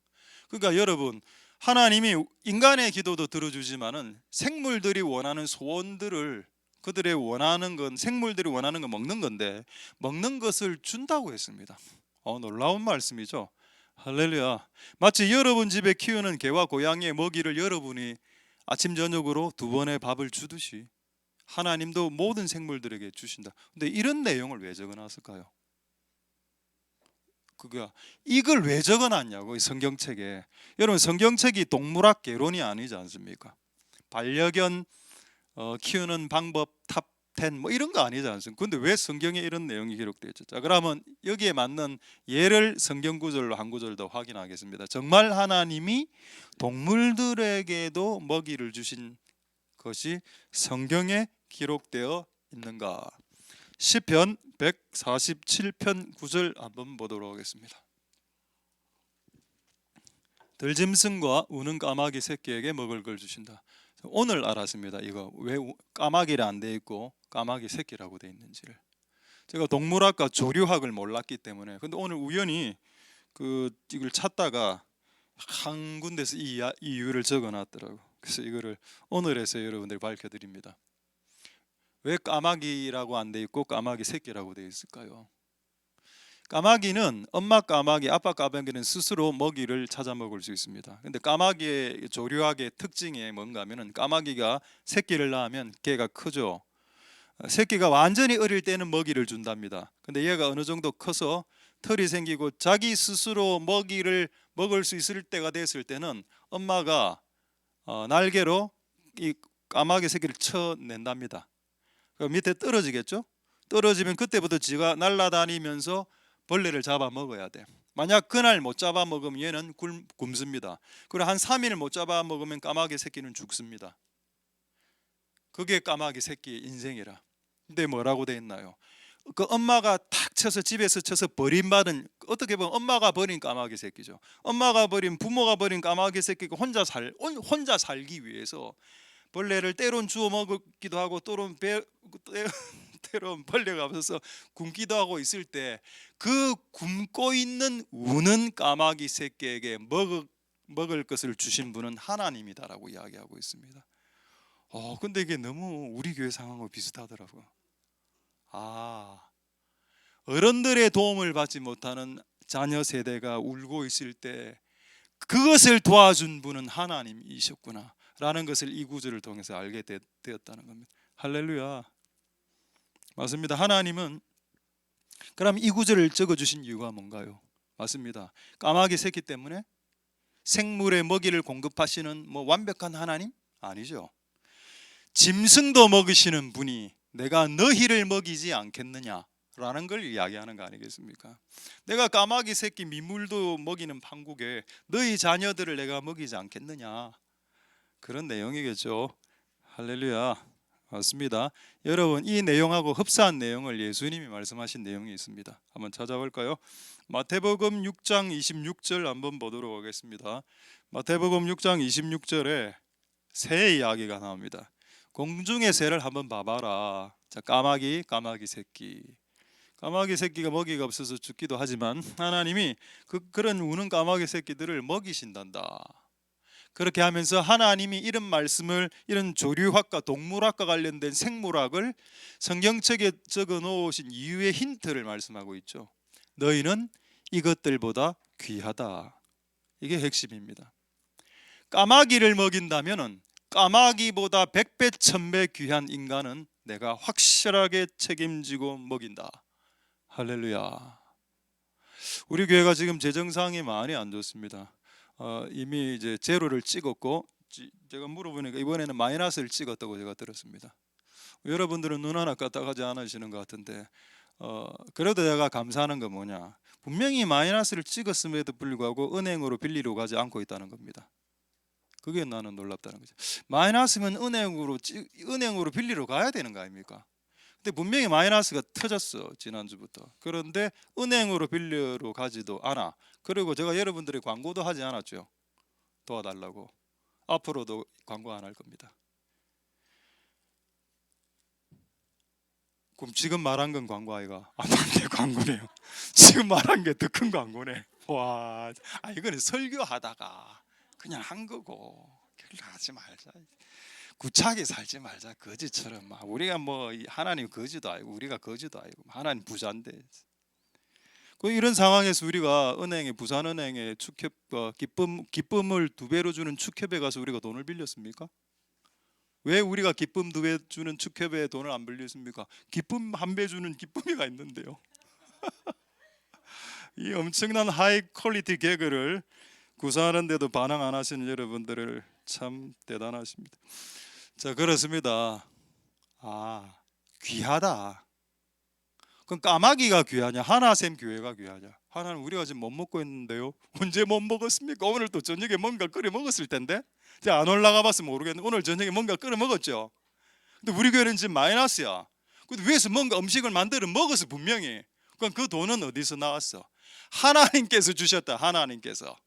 그러니까 여러분, 하나님이 인간의 기도도 들어주지만은 생물들이 원하는 소원들을 그들의 원하는 건 생물들이 원하는 건 먹는 건데 먹는 것을 준다고 했습니다. 놀라운 말씀이죠. 할렐루야. 마치 여러분 집에 키우는 개와 고양이의 먹이를 여러분이 아침 저녁으로 2번의 밥을 주듯이 하나님도 모든 생물들에게 주신다. 근데 이런 내용을 왜 적어놨을까요? 이걸 왜 적어놨냐고, 이 성경책에. 여러분, 성경책이 동물학 개론이 아니지 않습니까? 반려견 키우는 방법 탑 10 뭐 이런 거 아니지 않습니까? 근데 왜 성경에 이런 내용이 기록되어 있죠? 자, 그러면 여기에 맞는 예를 성경 구절로 한 구절 더 확인하겠습니다. 정말 하나님이 동물들에게도 먹이를 주신 것이 성경에 기록되어 있는가? 시편 147편 9절 한번 보도록 하겠습니다. 들짐승과 우는 까마귀 새끼에게 먹을 걸 주신다. 오늘 알았습니다. 이거 왜 까마귀라 안 돼 있고 까마귀 새끼라고 돼 있는지를. 제가 동물학과 조류학을 몰랐기 때문에. 근데 오늘 우연히 이걸 찾다가 한 군데서 이 이유를 적어놨더라고. 그래서 이거를 오늘에서 여러분들 밝혀드립니다. 왜 까마귀라고 안 돼 있고 까마귀 새끼라고 돼 있을까요? 까마귀는 엄마 까마귀, 아빠 까마귀는 스스로 먹이를 찾아 먹을 수 있습니다. 근데 까마귀의 조류학의 특징이 뭔가 하면은 까마귀가 새끼를 낳으면 개가 크죠. 새끼가 완전히 어릴 때는 먹이를 준답니다. 근데 얘가 어느 정도 커서 털이 생기고 자기 스스로 먹이를 먹을 수 있을 때가 됐을 때는 엄마가 날개로 이 까마귀 새끼를 쳐낸답니다. 그 밑에 떨어지겠죠? 떨어지면 그때부터 지가 날아다니면서 벌레를 잡아 먹어야 돼. 만약 그날 못 잡아 먹으면 얘는 굶습니다. 그리고 한 3일 못 잡아 먹으면 까마귀 새끼는 죽습니다. 그게 까마귀 새끼의 인생이라. 근데 뭐라고 돼 있나요? 그 엄마가 탁 쳐서 집에서 쳐서 버림받은, 어떻게 보면 엄마가 버린 까마귀 새끼죠. 엄마가 버린, 부모가 버린 까마귀 새끼가 혼자 살기 위해서 벌레를 때론 주워 먹기도 하고 때론 벌레가 없어서 굶기도 하고 있을 때 그 굶고 있는 우는 까마귀 새끼에게 먹을 것을 주신 분은 하나님이다라고 이야기하고 있습니다. 근데 이게 너무 우리 교회 상황과 비슷하더라고요. 어른들의 도움을 받지 못하는 자녀 세대가 울고 있을 때 그것을 도와준 분은 하나님이셨구나 라는 것을 이 구절을 통해서 알게 되었다는 겁니다. 할렐루야. 맞습니다. 하나님은 그럼 이 구절을 적어주신 이유가 뭔가요? 맞습니다. 까마귀 새끼 때문에 생물의 먹이를 공급하시는 완벽한 하나님? 아니죠. 짐승도 먹이시는 분이 내가 너희를 먹이지 않겠느냐라는 걸 이야기하는 거 아니겠습니까? 내가 까마귀 새끼 미물도 먹이는 판국에 너희 자녀들을 내가 먹이지 않겠느냐, 그런 내용이겠죠. 할렐루야. 맞습니다. 여러분, 이 내용하고 흡사한 내용을 예수님이 말씀하신 내용이 있습니다. 한번 찾아볼까요? 마태복음 6장 26절 한번 보도록 하겠습니다. 마태복음 6장 26절에 새 이야기가 나옵니다. 공중의 새를 한번 봐봐라. 자, 까마귀 새끼. 까마귀 새끼가 먹이가 없어서 죽기도 하지만 하나님이 그런 우는 까마귀 새끼들을 먹이신단다. 그렇게 하면서 하나님이 이런 말씀을, 이런 조류학과 동물학과 관련된 생물학을 성경책에 적어 놓으신 이유의 힌트를 말씀하고 있죠. 너희는 이것들보다 귀하다. 이게 핵심입니다. 까마귀를 먹인다면은 까마귀보다 100배 1000배 귀한 인간은 내가 확실하게 책임지고 먹인다. 할렐루야. 우리 교회가 지금 재정상이 많이 안 좋습니다. 이미 이제 제로를 찍었고, 제가 물어보니까 이번에는 마이너스를 찍었다고 제가 들었습니다. 여러분들은 눈 하나 까딱하지 않으시는 것 같은데, 그래도 제가 감사하는 건 뭐냐, 분명히 마이너스를 찍었음에도 불구하고 은행으로 빌리러 가지 않고 있다는 겁니다. 그게 나는 놀랍다는 거죠. 마이너스면 은행으로 빌리러 가야 되는 거 아닙니까? 근데 분명히 마이너스가 터졌어, 지난주부터. 그런데 은행으로 빌려러 가지도 않아. 그리고 제가 여러분들이 광고도 하지 않았죠. 도와달라고. 앞으로도 광고 안 할 겁니다. 그럼 지금 말한 건 광고 아이가? 맞네, 광고네요. 지금 말한 게 더 큰 광고네. 와, 이거는 설교하다가 그냥 한 거고, 그걸 하지 말자. 구차하게 살지 말자. 거지처럼 우리가 하나님 거지도 아니고 우리가 거지도 아니고 하나님 부자인데. 이런 상황에서 우리가 부산은행에 기쁨을 2배로 주는 축협에 가서 우리가 돈을 빌렸습니까? 왜 우리가 기쁨 2배 주는 축협에 돈을 안 빌렸습니까? 기쁨 1배 주는 기쁨이가 있는데요. 이 엄청난 하이 퀄리티 개그를 구사하는데도 반항 안 하시는 여러분들을 참 대단하십니다. 자, 그렇습니다. 귀하다. 그럼 까마귀가 귀하냐, 하나샘 교회가 귀하냐? 하나는 우리가 지금 못 먹고 있는데요. 언제 못 먹었습니까? 오늘 또 저녁에 뭔가 끓여 먹었을 텐데. 제가 안 올라가 봤으면 모르겠는데 오늘 저녁에 뭔가 끓여 먹었죠. 근데 우리 교회는 지금 마이너스야. 근데 위에서 뭔가 음식을 만들어 먹어서 분명히. 그럼 그 돈은 어디서 나왔어? 하나님께서 주셨다. 하나님께서.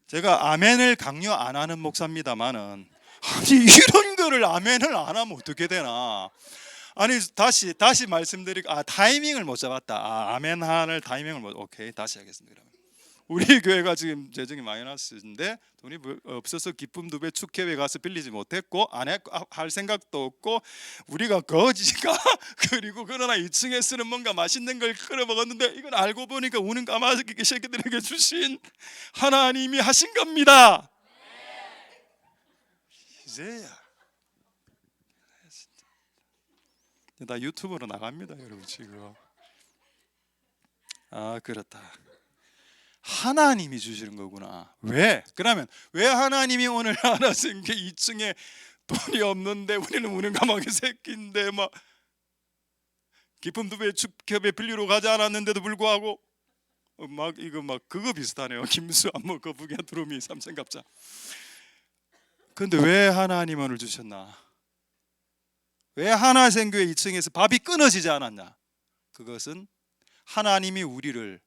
제가 아멘을 강요 안 하는 목사입니다만은, 아니 이런 거를 아멘을 안 하면 어떻게 되나? 아니 다시 말씀드리고, 타이밍을 못 잡았다. 아멘 하는 타이밍을 못. 오케이, 다시 하겠습니다. 그러면. 우리 교회가 지금 재정이 마이너스인데 돈이 없어서 기쁨 두 배 축회회 가서 빌리지 못했고 할 생각도 없고, 우리가 거지가 그리고 그러나 2층에서는 뭔가 맛있는 걸 끓여 먹었는데, 이건 알고 보니까 우는 까마귀 새끼들에게 주신 하나님이 하신 겁니다. 이제야 나 유튜브로 나갑니다, 여러분 지금. 그렇다. 하나님이 주시는 거구나. 왜? 그러면 왜 하나님이 오늘 하나생 게 2층에 돈이 없는데 우리는 우는 까마귀 새끼인데 막 기쁨 두 배 축협에 빌리러 가지 않았는데도 불구하고 막 이거 막 그거 비슷하네요. 김수 안무 거북이 두루미 삼성갑자. 근데 왜 하나님 오늘 주셨나? 왜 하나생교회 2층에서 밥이 끊어지지 않았냐? 그것은 하나님이 우리를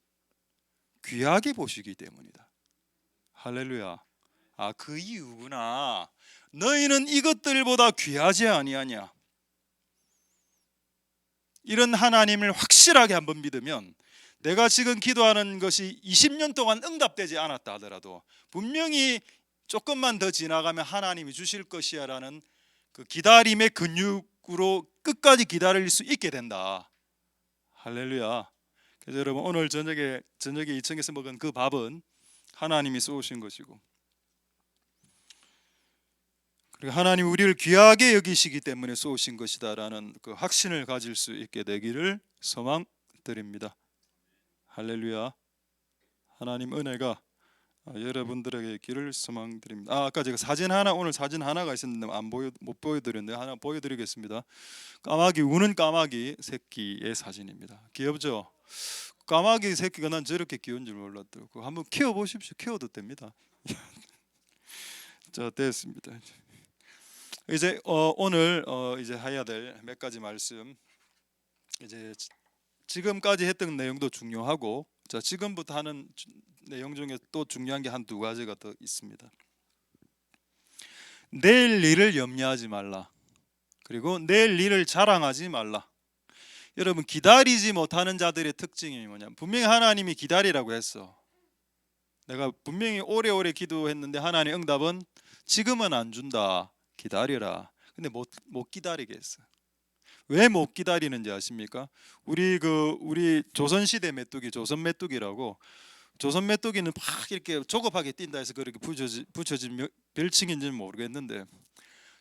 귀하게 보시기 때문이다. 할렐루야. 그 이유구나. 너희는 이것들보다 귀하지 아니하냐. 이런 하나님을 확실하게 한번 믿으면, 내가 지금 기도하는 것이 20년 동안 응답되지 않았다 하더라도 분명히 조금만 더 지나가면 하나님이 주실 것이야 라는 그 기다림의 근육으로 끝까지 기다릴 수 있게 된다. 할렐루야. 그래서 여러분, 오늘 저녁에 2층에서 먹은 그 밥은 하나님이 쏘신 것이고, 그리고 하나님 우리를 귀하게 여기시기 때문에 쏘신 것이다라는 그 확신을 가질 수 있게 되기를 소망드립니다. 할렐루야. 하나님 은혜가 여러분들에게 있기를 소망드립니다. 아까 제가 오늘 사진 하나가 있었는데 못 보여드렸는데 하나 보여드리겠습니다. 우는 까마귀 새끼의 사진입니다. 귀엽죠? 까마귀 새끼가 난 저렇게 귀여운 줄 몰랐더라고요. 한번 키워보십시오. 키워도 됩니다. 자, 됐습니다. 이제 오늘 이제 해야 될 몇 가지 말씀, 이제 지금까지 했던 내용도 중요하고, 자, 지금부터 하는 내용 중에 또 중요한 게 한두 가지가 더 있습니다. 내일 일을 염려하지 말라. 그리고 내일 일을 자랑하지 말라. 여러분, 기다리지 못하는 자들의 특징이 뭐냐면, 분명히 하나님이 기다리라고 했어. 내가 분명히 오래오래 기도했는데 하나님 응답은 지금은 안 준다. 기다려라. 근데 못 기다리게 했어. 왜 못 기다리는지 아십니까? 우리 조선 시대 메뚜기, 조선 메뚜기라고, 조선 메뚜기는 막 이렇게 조급하게 뛴다 해서 그렇게 붙여진 별칭인지는 모르겠는데,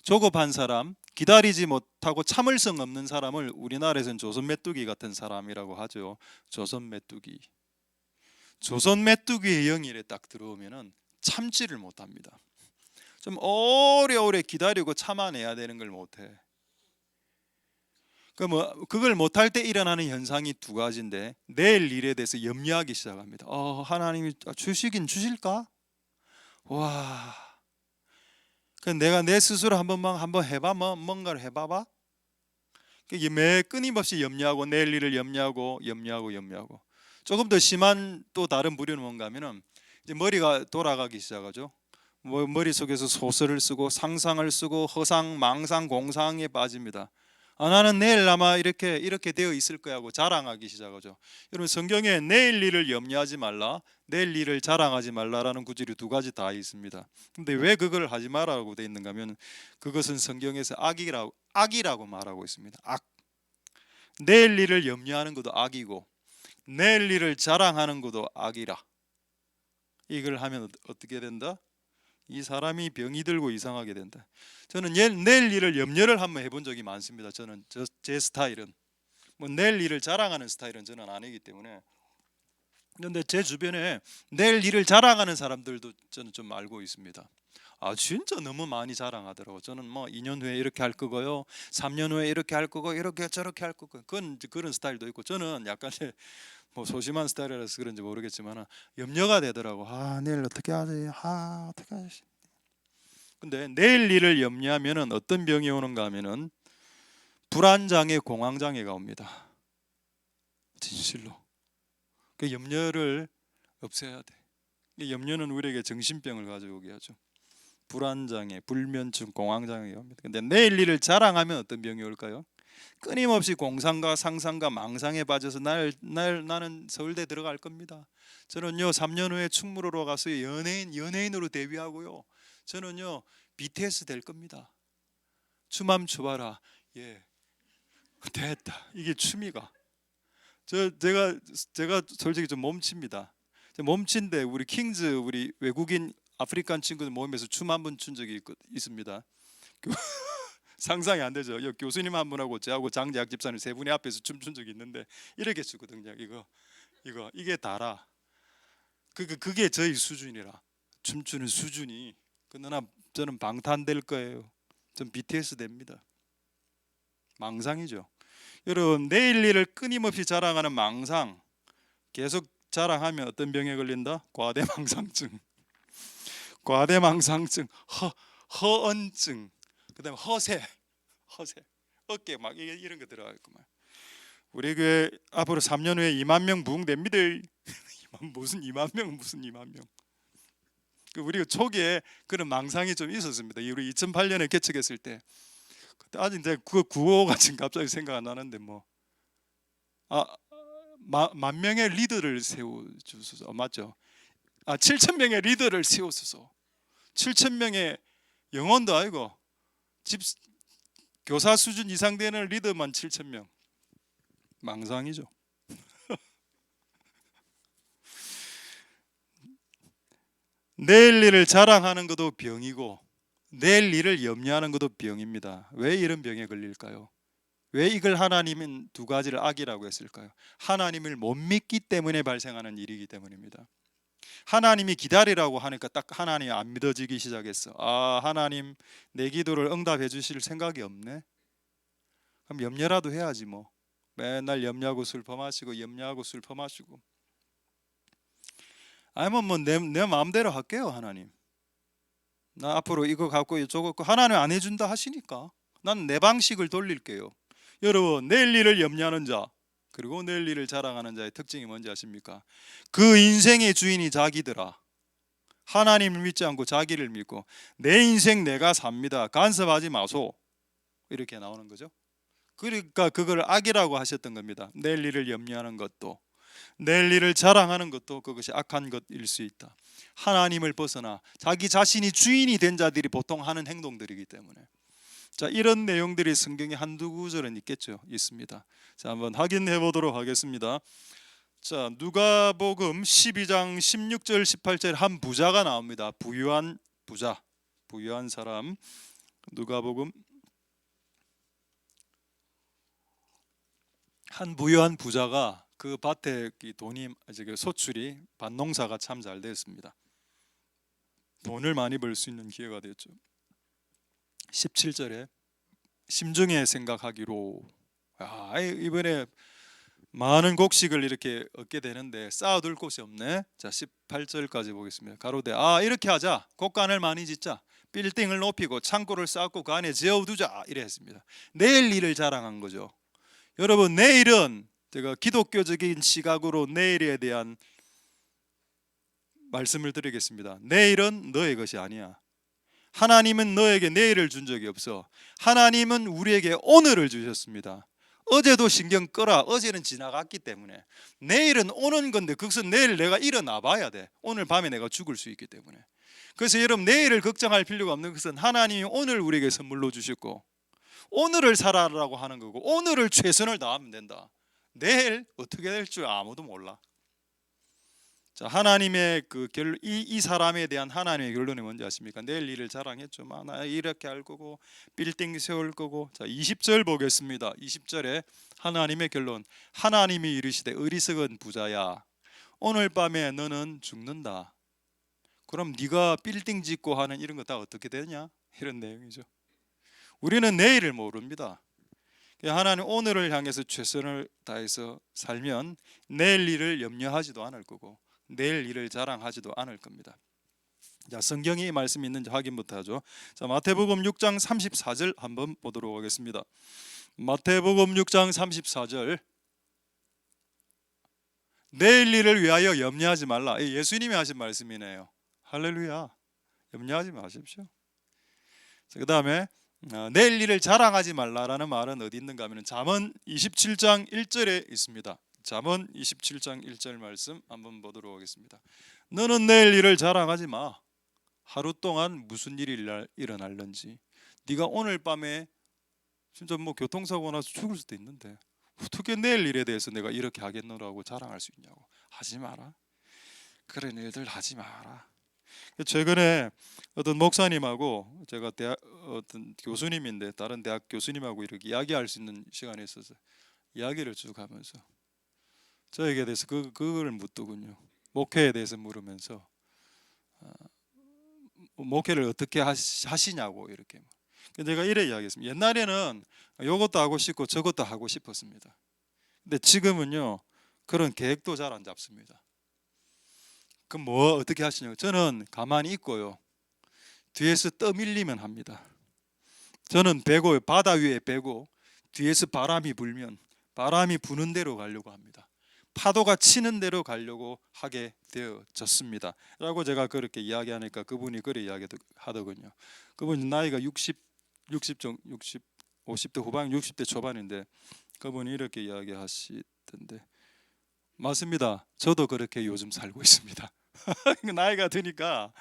조급한 사람, 기다리지 못하고 참을성 없는 사람을 우리나라에서는 조선 메뚜기 같은 사람이라고 하죠. 조선 메뚜기. 조선 메뚜기의 영일에 딱 들어오면은 참지를 못합니다. 좀 오래오래 기다리고 참아내야 되는 걸 못해. 그걸 못할 때 일어나는 현상이 두 가지인데, 내일 일에 대해서 염려하기 시작합니다. 하나님이 주시긴 주실까? 와, 내가 내 스스로 한번 해봐, 뭔가를 해봐봐. 매 끊임없이 염려하고, 내일 일을 염려하고. 조금 더 심한 또 다른 부류는 뭔가 하면은, 이제 머리가 돌아가기 시작하죠. 머릿속에서 소설을 쓰고 상상을 쓰고 허상, 망상, 공상에 빠집니다. 나는 내일 아마 이렇게 되어 있을 거야 하고 자랑하기 시작하죠. 여러분, 성경에 내일 일을 염려하지 말라, 내일 일을 자랑하지 말라라는 구절이 두 가지 다 있습니다. 근데 왜 그걸 하지 말라고 돼 있는가 하면, 그것은 성경에서 악이라고 말하고 있습니다. 악. 내일 일을 염려하는 것도 악이고, 내일 일을 자랑하는 것도 악이라. 이걸 하면 어떻게 된다? 이 사람이 병이 들고 이상하게 된다. 저는 내일 일을 염려를 한번 해본 적이 많습니다. 저는 제 스타일은 내일 일을 자랑하는 스타일은 저는 아니기 때문에. 그런데 제 주변에 내일 일을 자랑하는 사람들도 저는 좀 알고 있습니다. 진짜 너무 많이 자랑하더라고. 저는 2년 후에 이렇게 할 거고요, 3년 후에 이렇게 할 거고, 이렇게 저렇게 할 거고. 그런 스타일도 있고, 저는 약간 뭐 소심한 스타일이라서 그런지 모르겠지만 염려가 되더라고. 내일 어떻게 하지? 어떻게 하지? 근데 내일 일을 염려하면은 어떤 병이 오는가 하면은 불안장애, 공황장애가 옵니다. 진실로. 그 염려를 없애야 돼. 염려는 우리에게 정신병을 가져오게 하죠. 불안장애, 불면증, 공황장애가 옵니다. 근데 내일 일을 자랑하면 어떤 병이 올까요? 끊임없이 공상과 상상과 망상에 빠져서 나는 서울대 들어갈 겁니다. 저는요 3년 후에 충무로로 가서 연예인으로 데뷔하고요. 저는요 BTS 될 겁니다. 춤함 춰봐라. 예, 됐다. 이게 춤이가. 제가 솔직히 좀 몸칩니다. 몸친데 우리 킹즈 우리 외국인 아프리칸 친구들 모임에서 춤 한 번 춘 적이 있습니다. 상상이 안 되죠. 교수님 한 분하고 저하고 장재학 집사님 세 분이 앞에서 춤춘 적이 있는데 이렇게 추거든요. 이게 다라. 그게 저희 수준이라. 춤추는 수준이. 그러나 저는 방탄될 거예요. 전 BTS 됩니다. 망상이죠. 여러분 내일 일을 끊임없이 자랑하는 망상 계속 자랑하면 어떤 병에 걸린다? 과대망상증, 과대망상증, 허언증, 그다음에 허세, 어깨 막 이런 거 들어가겠구만. 우리 교회 앞으로 3년 후에 2만 명 부흥됩니다. 무슨 2만 명 무슨 2만 명. 우리가 초기에 그런 망상이 좀 있었습니다. 우리 2008년에 개척했을 때 그때 아직 이제 그 구호가 지금 갑자기 생각 안 나는데 만 명의 리더를 세워주소서. 맞죠? 7천 명의 리더를 세워주소서. 7천 명의 영혼도 아니고 교사 수준 이상 되는 리더만 7천 명. 망상이죠. 내일 일을 자랑하는 것도 병이고 내일 일을 염려하는 것도 병입니다. 왜 이런 병에 걸릴까요? 왜 이걸 하나님은 두 가지를 악이라고 했을까요? 하나님을 못 믿기 때문에 발생하는 일이기 때문입니다. 하나님이 기다리라고 하니까 딱 하나님이 안 믿어지기 시작했어. 하나님 내 기도를 응답해 주실 생각이 없네. 그럼 염려라도 해야지 뭐. 맨날 염려하고 술 퍼마시고 염려하고 술 퍼마시고. 아니면 뭐 내 마음대로 할게요. 하나님 나 앞으로 이거 갖고 저거 하나님 안 해준다 하시니까 난 내 방식을 돌릴게요. 여러분 내일 일을 염려하는 자 그리고 내일 일을 자랑하는 자의 특징이 뭔지 아십니까? 그 인생의 주인이 자기더라. 하나님을 믿지 않고 자기를 믿고 내 인생 내가 삽니다. 간섭하지 마소. 이렇게 나오는 거죠. 그러니까 그걸 악이라고 하셨던 겁니다. 내일 일을 염려하는 것도 내일 일을 자랑하는 것도 그것이 악한 것일 수 있다. 하나님을 벗어나 자기 자신이 주인이 된 자들이 보통 하는 행동들이기 때문에. 자, 이런 내용들이 성경에 한두 구절은 있습니다. 자, 한번 확인해 보도록 하겠습니다. 자, 누가복음 12장 16절 18절 한 부자가 나옵니다. 부유한 부자, 부유한 사람. 누가복음 한 부유한 부자가 그 밭에 돈이 소출이 밭농사가 참 잘 됐습니다. 돈을 많이 벌 수 있는 기회가 됐죠. 17절에 심중에 생각하기로 이번에 많은 곡식을 이렇게 얻게 되는데 쌓아둘 곳이 없네. 자 18절까지 보겠습니다. 가로되 이렇게 하자. 곡간을 많이 짓자. 빌딩을 높이고 창고를 쌓고 그 안에 재워두자 이래 했습니다. 내일 일을 자랑한 거죠. 여러분 내일은 제가 기독교적인 시각으로 내일에 대한 말씀을 드리겠습니다. 내일은 너의 것이 아니야. 하나님은 너에게 내일을 준 적이 없어. 하나님은 우리에게 오늘을 주셨습니다. 어제도 신경 꺼라. 어제는 지나갔기 때문에. 내일은 오는 건데 그것은 내일 내가 일어나 봐야 돼. 오늘 밤에 내가 죽을 수 있기 때문에. 그래서 여러분 내일을 걱정할 필요가 없는 것은 하나님이 오늘 우리에게 선물로 주셨고 오늘을 살아라고 하는 거고 오늘을 최선을 다하면 된다. 내일 어떻게 될 줄 아무도 몰라. 자, 하나님의 이 사람에 대한 하나님의 결론이 뭔지 아십니까? 내일 일을 자랑했죠. 나 이렇게 할 거고 빌딩 세울 거고. 자, 20절 보겠습니다. 20절에 하나님의 결론. 하나님이 이르시되 어리석은 부자야 오늘 밤에 너는 죽는다. 그럼 네가 빌딩 짓고 하는 이런 거 다 어떻게 되냐? 이런 내용이죠. 우리는 내일을 모릅니다. 하나님 오늘을 향해서 최선을 다해서 살면 내일 일을 염려하지도 않을 거고 내일 일을 자랑하지도 않을 겁니다. 자, 성경이 이 말씀이 있는지 확인부터 하죠. 자, 마태복음 6장 34절 한번 보도록 하겠습니다. 마태복음 6장 34절. 내일 일을 위하여 염려하지 말라. 예수님이 하신 말씀이네요. 할렐루야. 염려하지 마십시오. 그 다음에 내일 일을 자랑하지 말라라는 말은 어디 있는가 하면 잠언 27장 1절에 있습니다. 잠언 27장 1절 말씀 한번 보도록 하겠습니다. 너는 내일 일을 자랑하지 마. 하루 동안 무슨 일이 일어날는지. 네가 오늘 밤에 진짜 뭐 교통사고 나서 죽을 수도 있는데 어떻게 내일 일에 대해서 내가 이렇게 하겠노라고 자랑할 수 있냐고. 하지 마라. 그런 일들 하지 마라. 최근에 어떤 목사님하고 제가 어떤 교수님인데 다른 대학 교수님하고 이렇게 이야기할 수 있는 시간이 있어서 이야기를 쭉 하면서 저에게 대해서 그걸 묻더군요. 목회에 대해서 물으면서 목회를 어떻게 하시냐고 이렇게. 제가 이래 이야기했습니다. 옛날에는 이것도 하고 싶고 저것도 하고 싶었습니다. 근데 지금은요 그런 계획도 잘 안 잡습니다. 그럼 뭐 어떻게 하시냐고. 저는 가만히 있고요 뒤에서 떠밀리면 합니다. 저는 배고 바다 위에 배고 뒤에서 바람이 불면 바람이 부는 대로 가려고 합니다. 파도가 치는 대로 가려고 하게 되어졌습니다 라고 제가 그렇게 이야기하니까 그분이 그렇게 이야기하더군요. 그분이 나이가 50대 후반 60대 초반인데 그분이 이렇게 이야기하시던데 맞습니다. 저도 그렇게 요즘 살고 있습니다. 나이가 드니까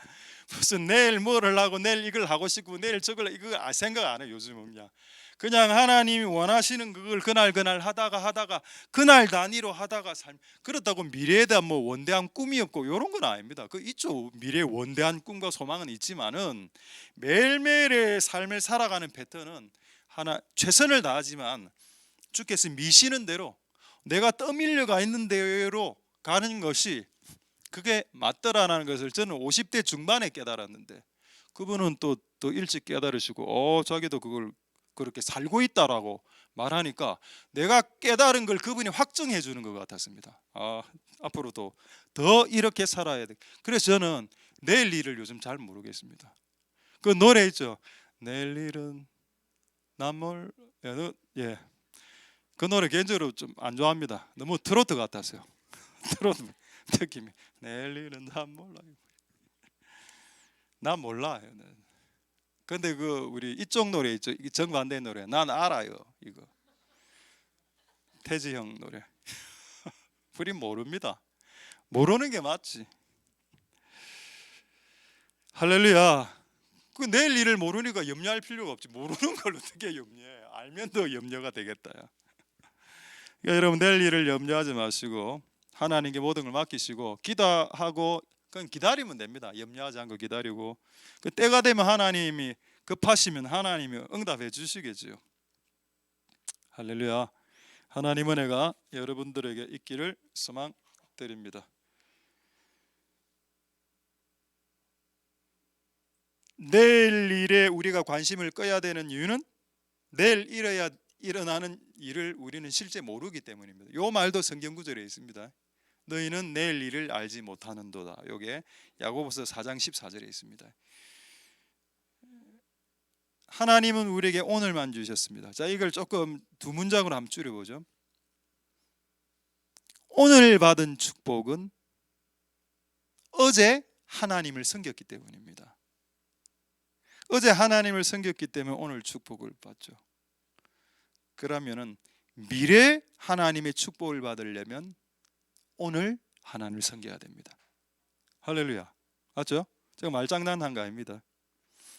무슨 내일 뭐를 하고 내일 이걸 하고 싶고 내일 저걸 이거 생각 안 해요. 요즘은 그냥 하나님이 원하시는 그걸 그날 하다가 그날 단위로 하다가 그렇다고 미래에 대한 뭐 원대한 꿈이 없고 이런 건 아닙니다. 그 있죠. 미래에 원대한 꿈과 소망은 있지만은 매일매일의 삶을 살아가는 패턴은 하나 최선을 다하지만 주께서 미시는 대로 내가 떠밀려가 있는 대로 가는 것이 그게 맞더라라는 것을 저는 50대 중반에 깨달았는데 그분은 또 일찍 깨달으시고 자기도 그걸 그렇게 살고 있다라고 말하니까 내가 깨달은 걸 그분이 확증해 주는 것 같았습니다. 앞으로도 더 이렇게 살아야 돼. 그래서 저는 내일 일을 요즘 잘 모르겠습니다. 그 노래 있죠. 내일 일은 남몰 예. 그 노래 개인적으로 좀 안 좋아합니다. 너무 트로트 같았어요. 트로트 느낌이. 내일 일은 난 몰라요. 난 몰라요. 근데 그 우리 이쪽 노래 있죠. 정반대 노래. 난 알아요. 이거 태지형 노래. 우리 모릅니다. 모르는 게 맞지. 할렐루야. 그 내일 일을 모르니까 염려할 필요가 없지. 모르는 걸 어떻게 염려해? 알면 더 염려가 되겠다. 그러니까 여러분 내일 일을 염려하지 마시고 하나님께 모든 걸 맡기시고 기도하고 그건 기다리면 됩니다. 염려하지 않고 기다리고 그 때가 되면 하나님이 급하시면 하나님이 응답해 주시겠지요. 할렐루야. 하나님 은혜가 여러분들에게 있기를 소망드립니다. 내일 일에 우리가 관심을 꺼야 되는 이유는 내일 일어나는 일을 우리는 실제 모르기 때문입니다. 이 말도 성경 구절에 있습니다. 너희는 내일 일을 알지 못하는도다. 이게 야고보서 4장 14절에 있습니다. 하나님은 우리에게 오늘만 주셨습니다. 자, 이걸 조금 두 문장으로 한번 줄여보죠. 오늘 받은 축복은 어제 하나님을 섬겼기 때문입니다. 어제 하나님을 섬겼기 때문에 오늘 축복을 받죠. 그러면은 미래 하나님의 축복을 받으려면 오늘 하나님을 섬겨야 됩니다. 할렐루야. 맞죠? 제가 말장난한 거 아닙니다.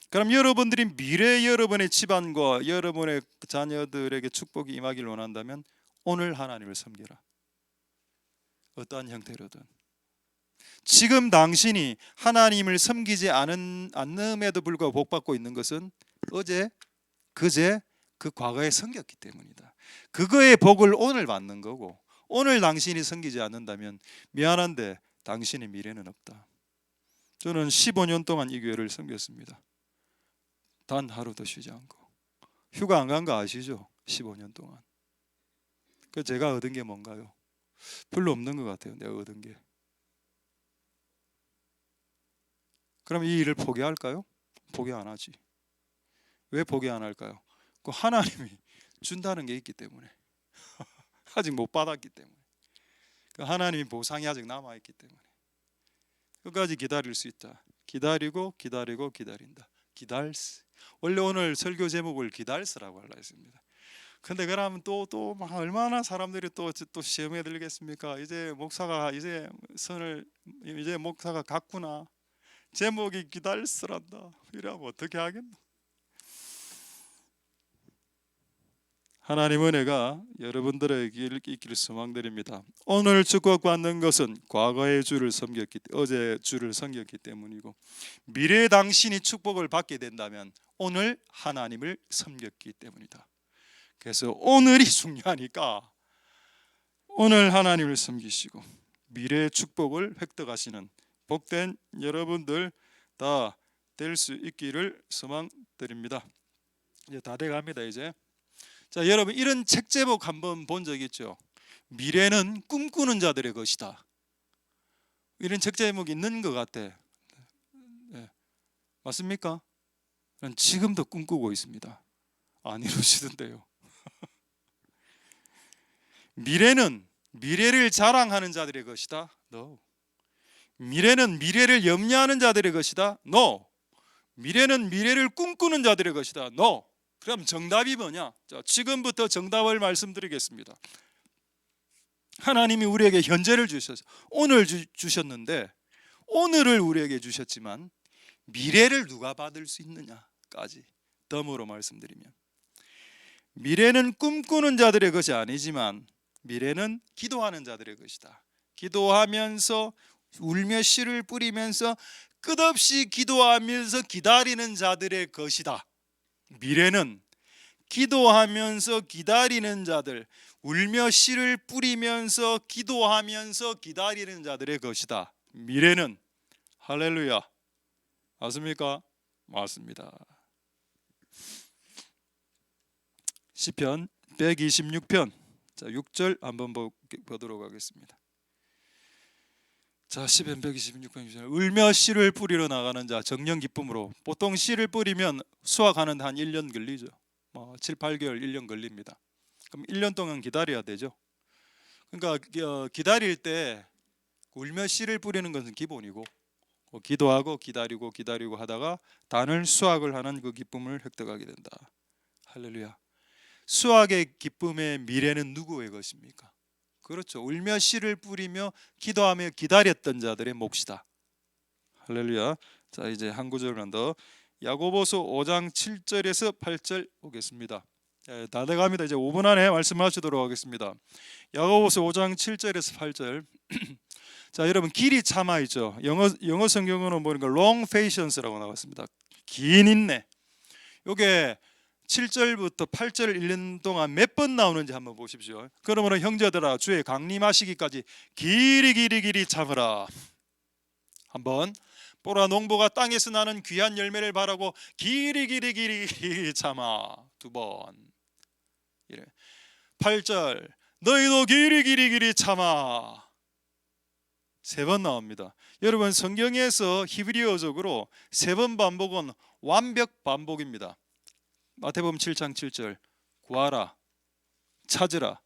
그럼 여러분들이 미래 여러분의 집안과 여러분의 자녀들에게 축복이 임하기를 원한다면 오늘 하나님을 섬겨라. 어떠한 형태로든. 지금 당신이 하나님을 섬기지 않음에도 불구하고 복받고 있는 것은 어제, 그제, 그 과거에 섬겼기 때문이다. 그거의 복을 오늘 받는 거고 오늘 당신이 섬기지 않는다면 미안한데 당신의 미래는 없다. 저는 15년 동안 이 교회를 섬겼습니다. 단 하루도 쉬지 않고. 휴가 안 간 거 아시죠? 15년 동안. 그 제가 얻은 게 뭔가요? 별로 없는 것 같아요. 내가 얻은 게. 그럼 이 일을 포기할까요? 포기 안 하지. 왜 포기 안 할까요? 그 하나님이 준다는 게 있기 때문에. 아직 못 받았기 때문에. 그 하나님이 보상이 아직 남아 있기 때문에. 끝까지 기다릴 수 있다. 기다리고 기다리고 기다린다. 기달스. 원래 오늘 설교 제목을 기달스라고 하려 했습니다. 근데 그러면 또 막 얼마나 사람들이 또 시험에 들겠습니까? 이제 목사가 이제 목사가 갔구나. 제목이 기달스란다. 이러면 어떻게 하겠노? 하나님 은혜가 여러분들에게 있기를 소망드립니다. 오늘 축복받는 것은 과거의 주를 섬겼기, 어제 주를 섬겼기 때문이고, 미래 당신이 축복을 받게 된다면 오늘 하나님을 섬겼기 때문이다. 그래서 오늘이 중요하니까 오늘 하나님을 섬기시고 미래의 축복을 획득하시는 복된 여러분들 다 될 수 있기를 소망드립니다. 이제 다 돼갑니다. 이제 자, 여러분 이런 책 제목 한번 본 적 있죠? 미래는 꿈꾸는 자들의 것이다. 이런 책 제목이 있는 것 같아. 네. 맞습니까? 난 지금도 꿈꾸고 있습니다. 안 이루시던데요. 미래는 미래를 자랑하는 자들의 것이다. No. 미래는 미래를 염려하는 자들의 것이다. No. 미래는 미래를 꿈꾸는 자들의 것이다. No. 그럼 정답이 뭐냐? 자, 지금부터 정답을 말씀드리겠습니다. 하나님이 우리에게 현재를 주셔서 오늘 주셨는데 오늘을 우리에게 주셨지만 미래를 누가 받을 수 있느냐까지 덤으로 말씀드리면 미래는 꿈꾸는 자들의 것이 아니지만 미래는 기도하는 자들의 것이다. 기도하면서 울며 씨를 뿌리면서 끝없이 기도하면서 기다리는 자들의 것이다. 미래는 기도하면서 기다리는 자들, 울며 씨를 뿌리면서 기도하면서 기다리는 자들의 것이다. 미래는. 할렐루야. 맞습니까? 맞습니다. 시편 126편 자 6절 한번 보도록 하겠습니다. 자, 시편 126편 울며 씨를 뿌리러 나가는 자 정령 기쁨으로. 보통 씨를 뿌리면 수확하는 한 1년 걸리죠. 7, 8개월 1년 걸립니다. 그럼 1년 동안 기다려야 되죠. 그러니까 기다릴 때 울며 씨를 뿌리는 것은 기본이고 기도하고 기다리고 하다가 단을 수확을 하는 그 기쁨을 획득하게 된다. 할렐루야. 수확의 기쁨의 미래는 누구의 것입니까? 그렇죠. 울며 씨를 뿌리며 기도하며 기다렸던 자들의 몫이다. 할렐루야. 자, 이제 한 구절만 더. 야고보서 5장 7절에서 8절 보겠습니다. 다 돼갑니다. 이제 5분 안에 말씀하시도록 하겠습니다. 야고보서 5장 7절에서 8절. 자, 여러분 길이 참아 있죠. 영어 성경으로는 보니까 long patience라고 나왔습니다. 긴 인내. 요게 7절부터 8절 1년 동안 몇 번 나오는지 한번 보십시오. 그러므로 형제들아 주의 강림하시기까지 길이 참으라. 한번 보라 농부가 땅에서 나는 귀한 열매를 바라고 길이 참아. 두 번. 8절 너희도 길이 참아. 세 번 나옵니다. 여러분 성경에서 히브리어적으로 세 번 반복은 완벽 반복입니다. 마태복음 7장 7절 구하라, 찾으라,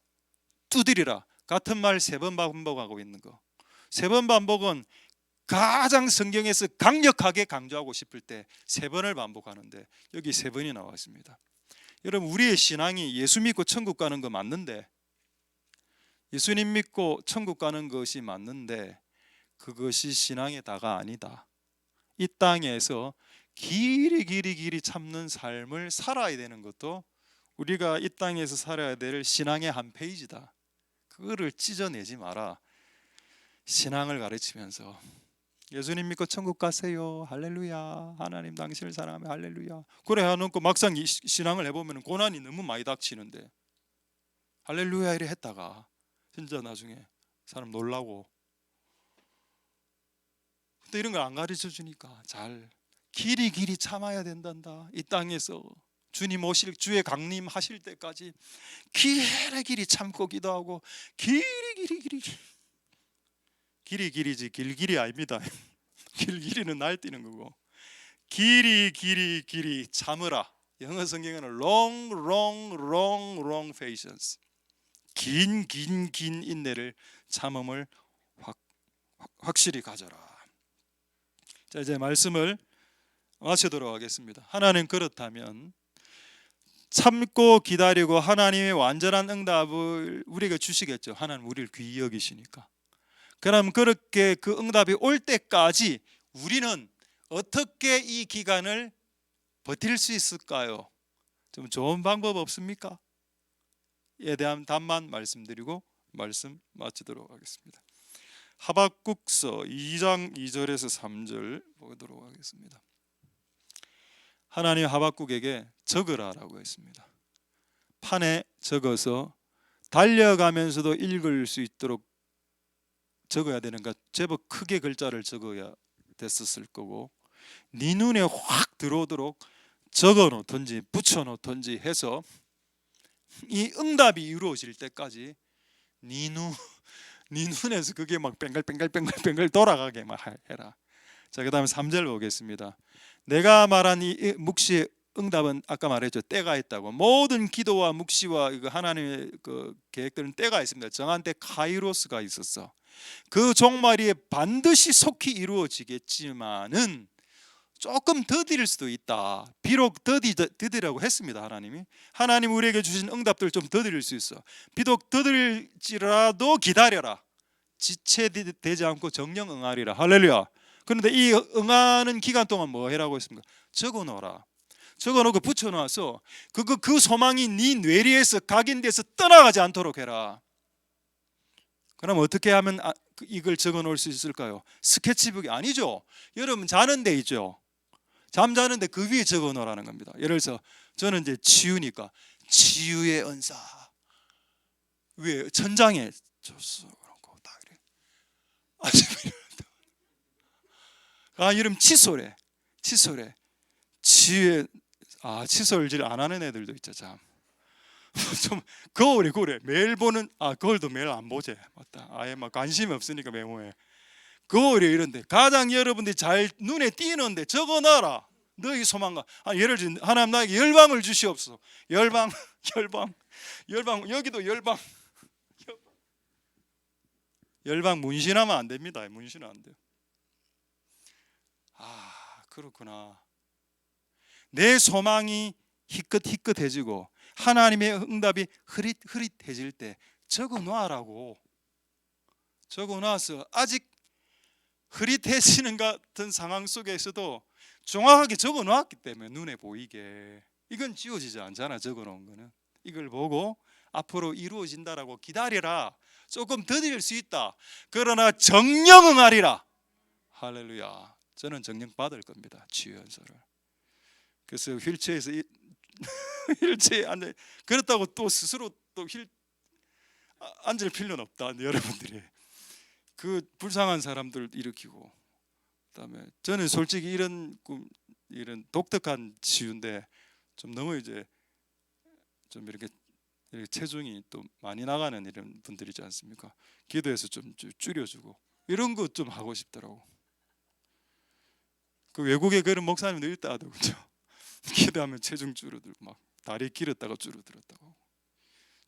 두드리라 같은 말 세 번 반복하고 있는 거. 세 번 반복은 가장 성경에서 강력하게 강조하고 싶을 때 세 번을 반복하는데 여기 세 번이 나와 있습니다. 여러분 우리의 신앙이 예수 믿고 천국 가는 거 맞는데, 예수님 믿고 천국 가는 것이 맞는데 그것이 신앙의 다가 아니다. 이 땅에서 길이 참는 삶을 살아야 되는 것도 우리가 이 땅에서 살아야 될 신앙의 한 페이지다. 그거를 찢어내지 마라. 신앙을 가르치면서 예수님 믿고 천국 가세요. 할렐루야. 하나님 당신을 사랑하며 할렐루야. 그래 해놓고 막상 신앙을 해보면 고난이 너무 많이 닥치는데 할렐루야 이래 했다가 진짜 나중에 사람 놀라고. 근데 이런 걸 안 가르쳐 주니까 잘 길이 참아야 된단다. 이 땅에서 주님 오실 주의 강림하실 때까지 길이 참고 기도하고 길이지 길길이 아닙니다. 길길이는 날뛰는 거고 길이 참으라. 영어 성경에는 long patience, 긴 인내를 참음을 확실히 가져라. 자, 이제 말씀을 마치도록 하겠습니다. 하나님 그렇다면 참고 기다리고 하나님의 완전한 응답을 우리에게 주시겠죠. 하나님 우리를 귀히 여기시니까. 그럼 그렇게 그 응답이 올 때까지 우리는 어떻게 이 기간을 버틸 수 있을까요? 좀 좋은 방법 없습니까? 에 대한 답만 말씀드리고 말씀 마치도록 하겠습니다. 하박국서 2장 2절에서 3절 보도록 하겠습니다. 하나님 하박국에게 적으라라고 했습니다. 판에 적어서 달려가면서도 읽을 수 있도록 적어야 되는가, 제법 크게 글자를 적어야 됐었을 거고, 네 눈에 확 들어오도록 적어 놓든지 붙여 놓든지 해서 이 응답이 이루어질 때까지 네 눈에서 그게 막 뱅글뱅글 돌아가게 막 해라. 자, 그 다음에 3절 보겠습니다. 내가 말한 이 묵시의 응답은 아까 말했죠. 때가 있다고. 모든 기도와 묵시와 하나님의 그 계획들은 때가 있습니다. 정한 때 카이로스가 있었어. 그 종말이 반드시 속히 이루어지겠지만은 조금 더딜 수도 있다. 비록 더디라고 했습니다. 하나님 우리에게 주신 응답들 좀 더딜 수 있어. 비록 더딜지라도 기다려라. 지체되지 않고 정령 응하리라. 할렐루야. 그런데 이 응하는 기간 동안 뭐 해라고 했습니까? 적어놓으라. 적어놓고 붙여놔서 그 소망이 네 뇌리에서 각인돼서 떠나가지 않도록 해라. 그럼 어떻게 하면 이걸 적어놓을 수 있을까요? 스케치북이 아니죠. 여러분 자는 데 있죠. 잠자는데 그 위에 적어놓으라는 겁니다. 예를 들어서 저는 이제 치유니까 치유의 은사 위에 천장에 줬어. 그러고 다 그래. 이름 칫솔에 치유의 칫솔질 안 하는 애들도 있죠. 참. 좀 거울에 매일 보는 거울도 매일 안 보지. 맞다. 아예 막 관심이 없으니까 메모에. 거울에 이런데 가장 여러분들이 잘 눈에 띄는데 적어놔라. 너희 소망과 예를 들어 하나님 나에게 열방을 주시옵소서. 열방 여기도 열방 문신하면 안 됩니다. 문신은 안 돼요. 그렇구나. 내 소망이 희끗해지고 하나님의 응답이 흐릿해질 때 적어놔라고. 적어놔서 아직 흐릿해지는 같은 상황 속에서도 정확하게 적어놨기 때문에 눈에 보이게. 이건 지워지지 않잖아. 적어놓은 거는. 이걸 보고 앞으로 이루어진다라고 기다려라. 조금 더딜 수 있다. 그러나 정령 응하리라. 할렐루야. 저는 정령 받을 겁니다. 치유 연설을. 그래서 휠체어에서 휠체어에 앉아. 그렇다고 또 스스로 또 앉을 필요는 없다. 여러분들이 그 불쌍한 사람들 일으키고. 그다음에 저는 솔직히 이런 독특한 치유인데 좀 너무 이제 좀 이렇게 체중이 또 많이 나가는 이런 분들이지 않습니까? 기도해서 좀 줄여주고 이런 거 좀 하고 싶더라고. 그 외국에 그런 목사님들 있다 하더군요. 기도하면 체중 줄어들고 막 다리 길었다가 줄어들었다고.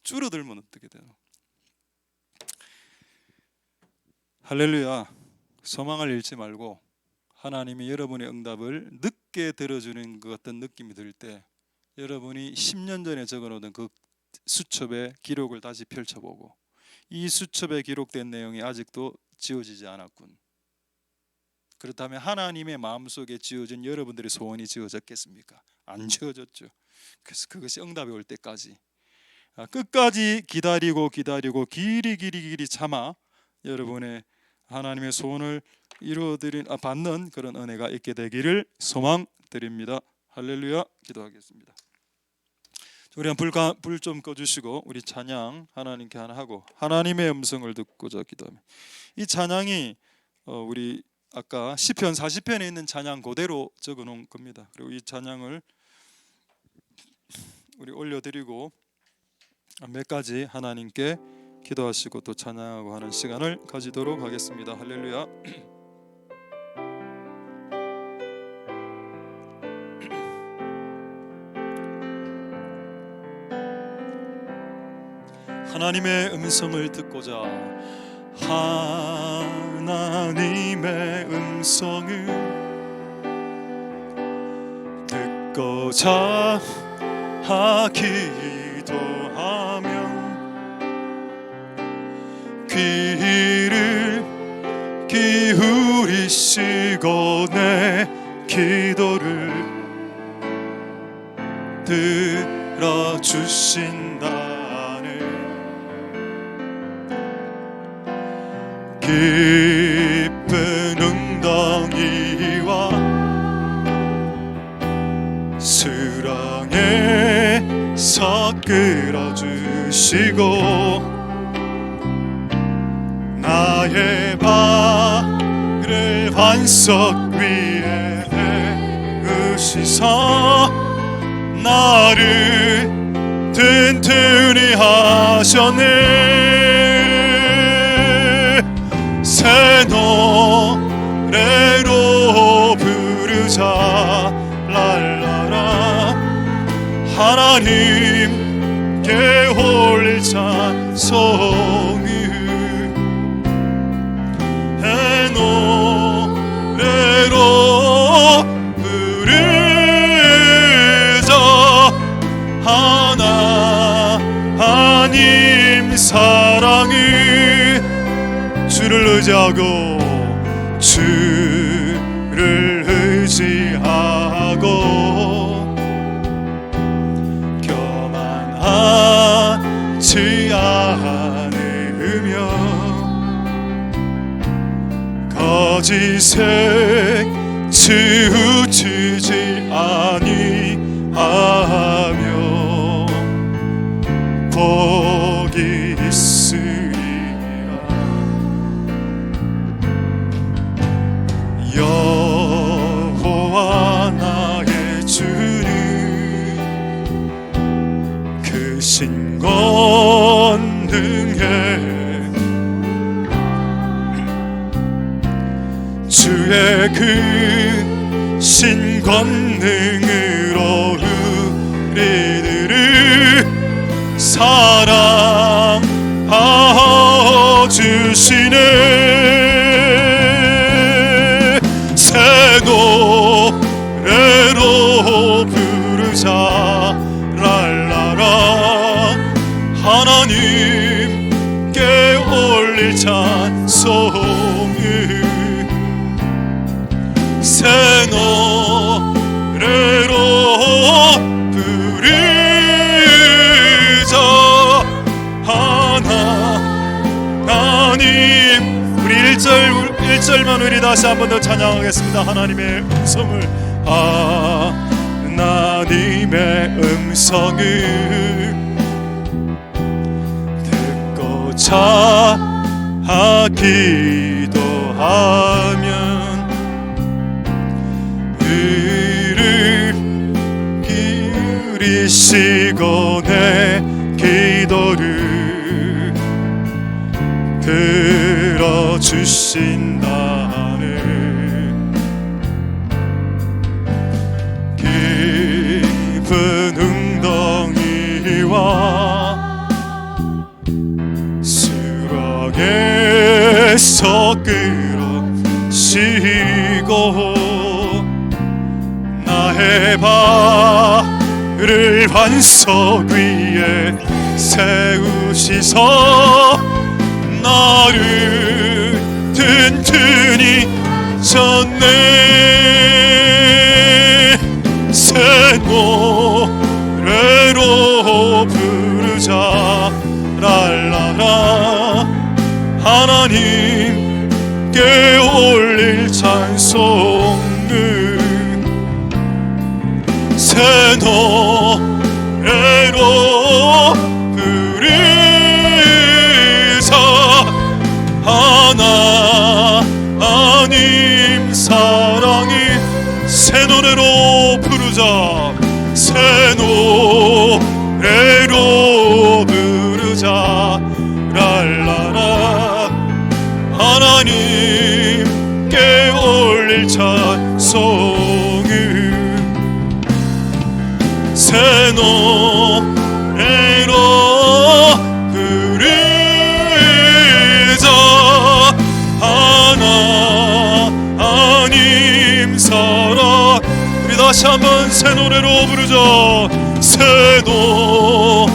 줄어들면 어떻게 되나? 할렐루야. 소망을 잃지 말고 하나님이 여러분의 응답을 늦게 들어주는 것 같은 느낌이 들 때 여러분이 10년 전에 적어놓은 그 수첩의 기록을 다시 펼쳐보고 이 수첩에 기록된 내용이 아직도 지워지지 않았군. 그렇다면 하나님의 마음속에 지어진 여러분들의 소원이 지어졌겠습니까? 안 지어졌죠. 그래서 그것이 응답이 올 때까지 끝까지 기다리고 길이 참아 여러분의 하나님의 소원을 받는 그런 은혜가 있게 되기를 소망드립니다. 할렐루야. 기도하겠습니다. 우리 불 좀 꺼주시고 우리 찬양 하나님께 하나 하고 하나님의 음성을 듣고자 기도합니다. 이 찬양이 우리 아까 시편 40편에 있는 찬양 그대로 적어놓은 겁니다. 그리고 이 찬양을 우리 올려드리고 몇 가지 하나님께 기도하시고 또 찬양하고 하는 시간을 가지도록 하겠습니다. 할렐루야. 하나님의 음성을 듣고자, 하나님의 음성을 듣고자 기도하면 귀를 기울이시고 내 기도를 들어주신다네. 깊은 웅덩이와 수렁에서 끌어주시고 나의 발을 반석 위에 대으시사 나를 튼튼히 하셨네. 새 노래로 부르자 랄라라. 하나님께 올릴 찬송을 새 노래로 부르자. 하나님 사랑을 주를 의지하고 주를 의지하고 교만하지 않으며 거짓에 치우치지 아니하며 복이 있으리라. 여호와 나의 주는 크신 권능에 주의 크신 권능으로 우리들을 사랑하여 주시네. 새 노래로 부르자 랄라라. 하나님께 올릴 찬송을 새 노래로 하나님. 우리 1절만 우리 다시 한 번 더 찬양하겠습니다. 하나님의 음성을, 하나님의 음성을 듣고자 기도하면 귀를 기울이시고 내 기도를 들어주신다네. 깊은 웅덩이와 수렁에서 끌어시고 나의 발을 반석 위에 세우시서 나를 튼튼히 쳤네. 새 노래로 부르자 랄라라. 하나님께 올릴 찬송을 새 노래로 하나님 사랑이 새 노래로 부르자. 새 노래로 랄라라 하나님께 올릴 찬송을 새 노래로 부르자 하나님 사랑. 우리 다시 한번 새 노래로 부르자. 새 노래로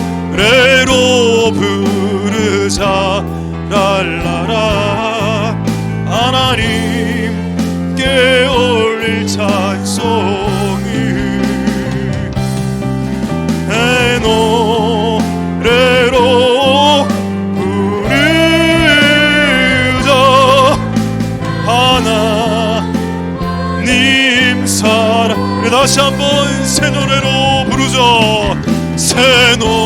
부르자 랄라라 하나님께 올릴 찬송을 새 노래로 부르자 하나님 사랑. 우리 다시 한번 새 노래로 부르자. 새 노래로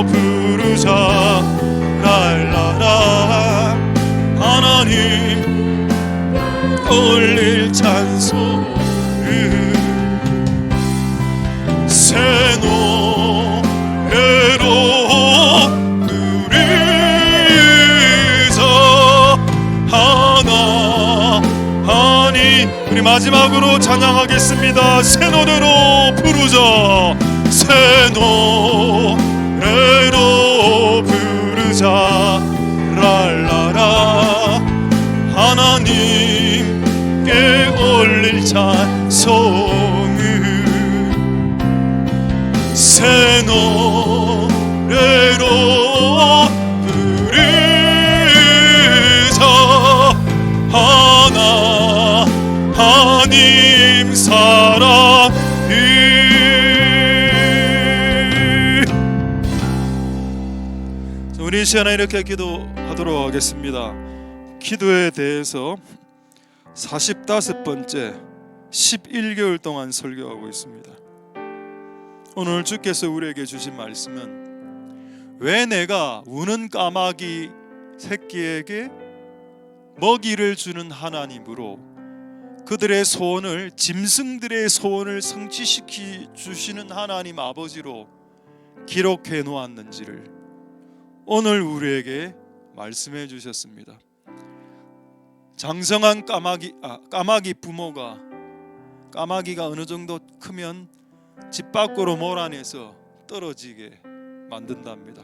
부르자 랄라라 하나님 올릴 찬송을 새 노래로 부르자 하나님. 우리 마지막으로 찬양하겠습니다. 새 노래로 부르자. 새 노래로 부르자 랄라라 하나님께 올릴 찬송을 새 노래로 부르자 하나님 사랑. 우리 시간에 이렇게 기도하도록 하겠습니다. 기도에 대해서 45번째 11개월 동안 설교하고 있습니다. 오늘 주께서 우리에게 주신 말씀은 왜 내가 우는 까마귀 새끼에게 먹이를 주는 하나님으로 그들의 소원을 짐승들의 소원을 성취시켜 주시는 하나님 아버지로 기록해 놓았는지를 오늘 우리에게 말씀해 주셨습니다. 장성한 까마귀 부모가 까마귀가 어느 정도 크면 집 밖으로 몰아내서 떨어지게 만든답니다.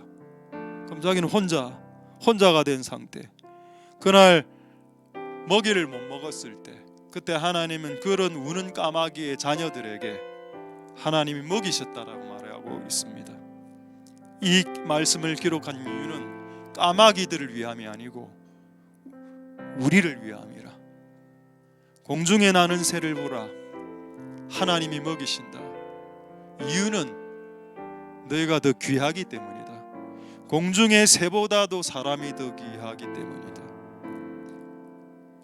그럼 자기는 혼자가 된 상태. 그날 먹이를 못 먹었을 때 그때 하나님은 그런 우는 까마귀의 자녀들에게 하나님이 먹이셨다라고 말하고 있습니다. 이 말씀을 기록한 이유는 까마귀들을 위함이 아니고 우리를 위함이라. 공중에 나는 새를 보라 하나님이 먹이신다. 이유는 너희가 더 귀하기 때문이다. 공중의 새보다도 사람이 더 귀하기 때문이다.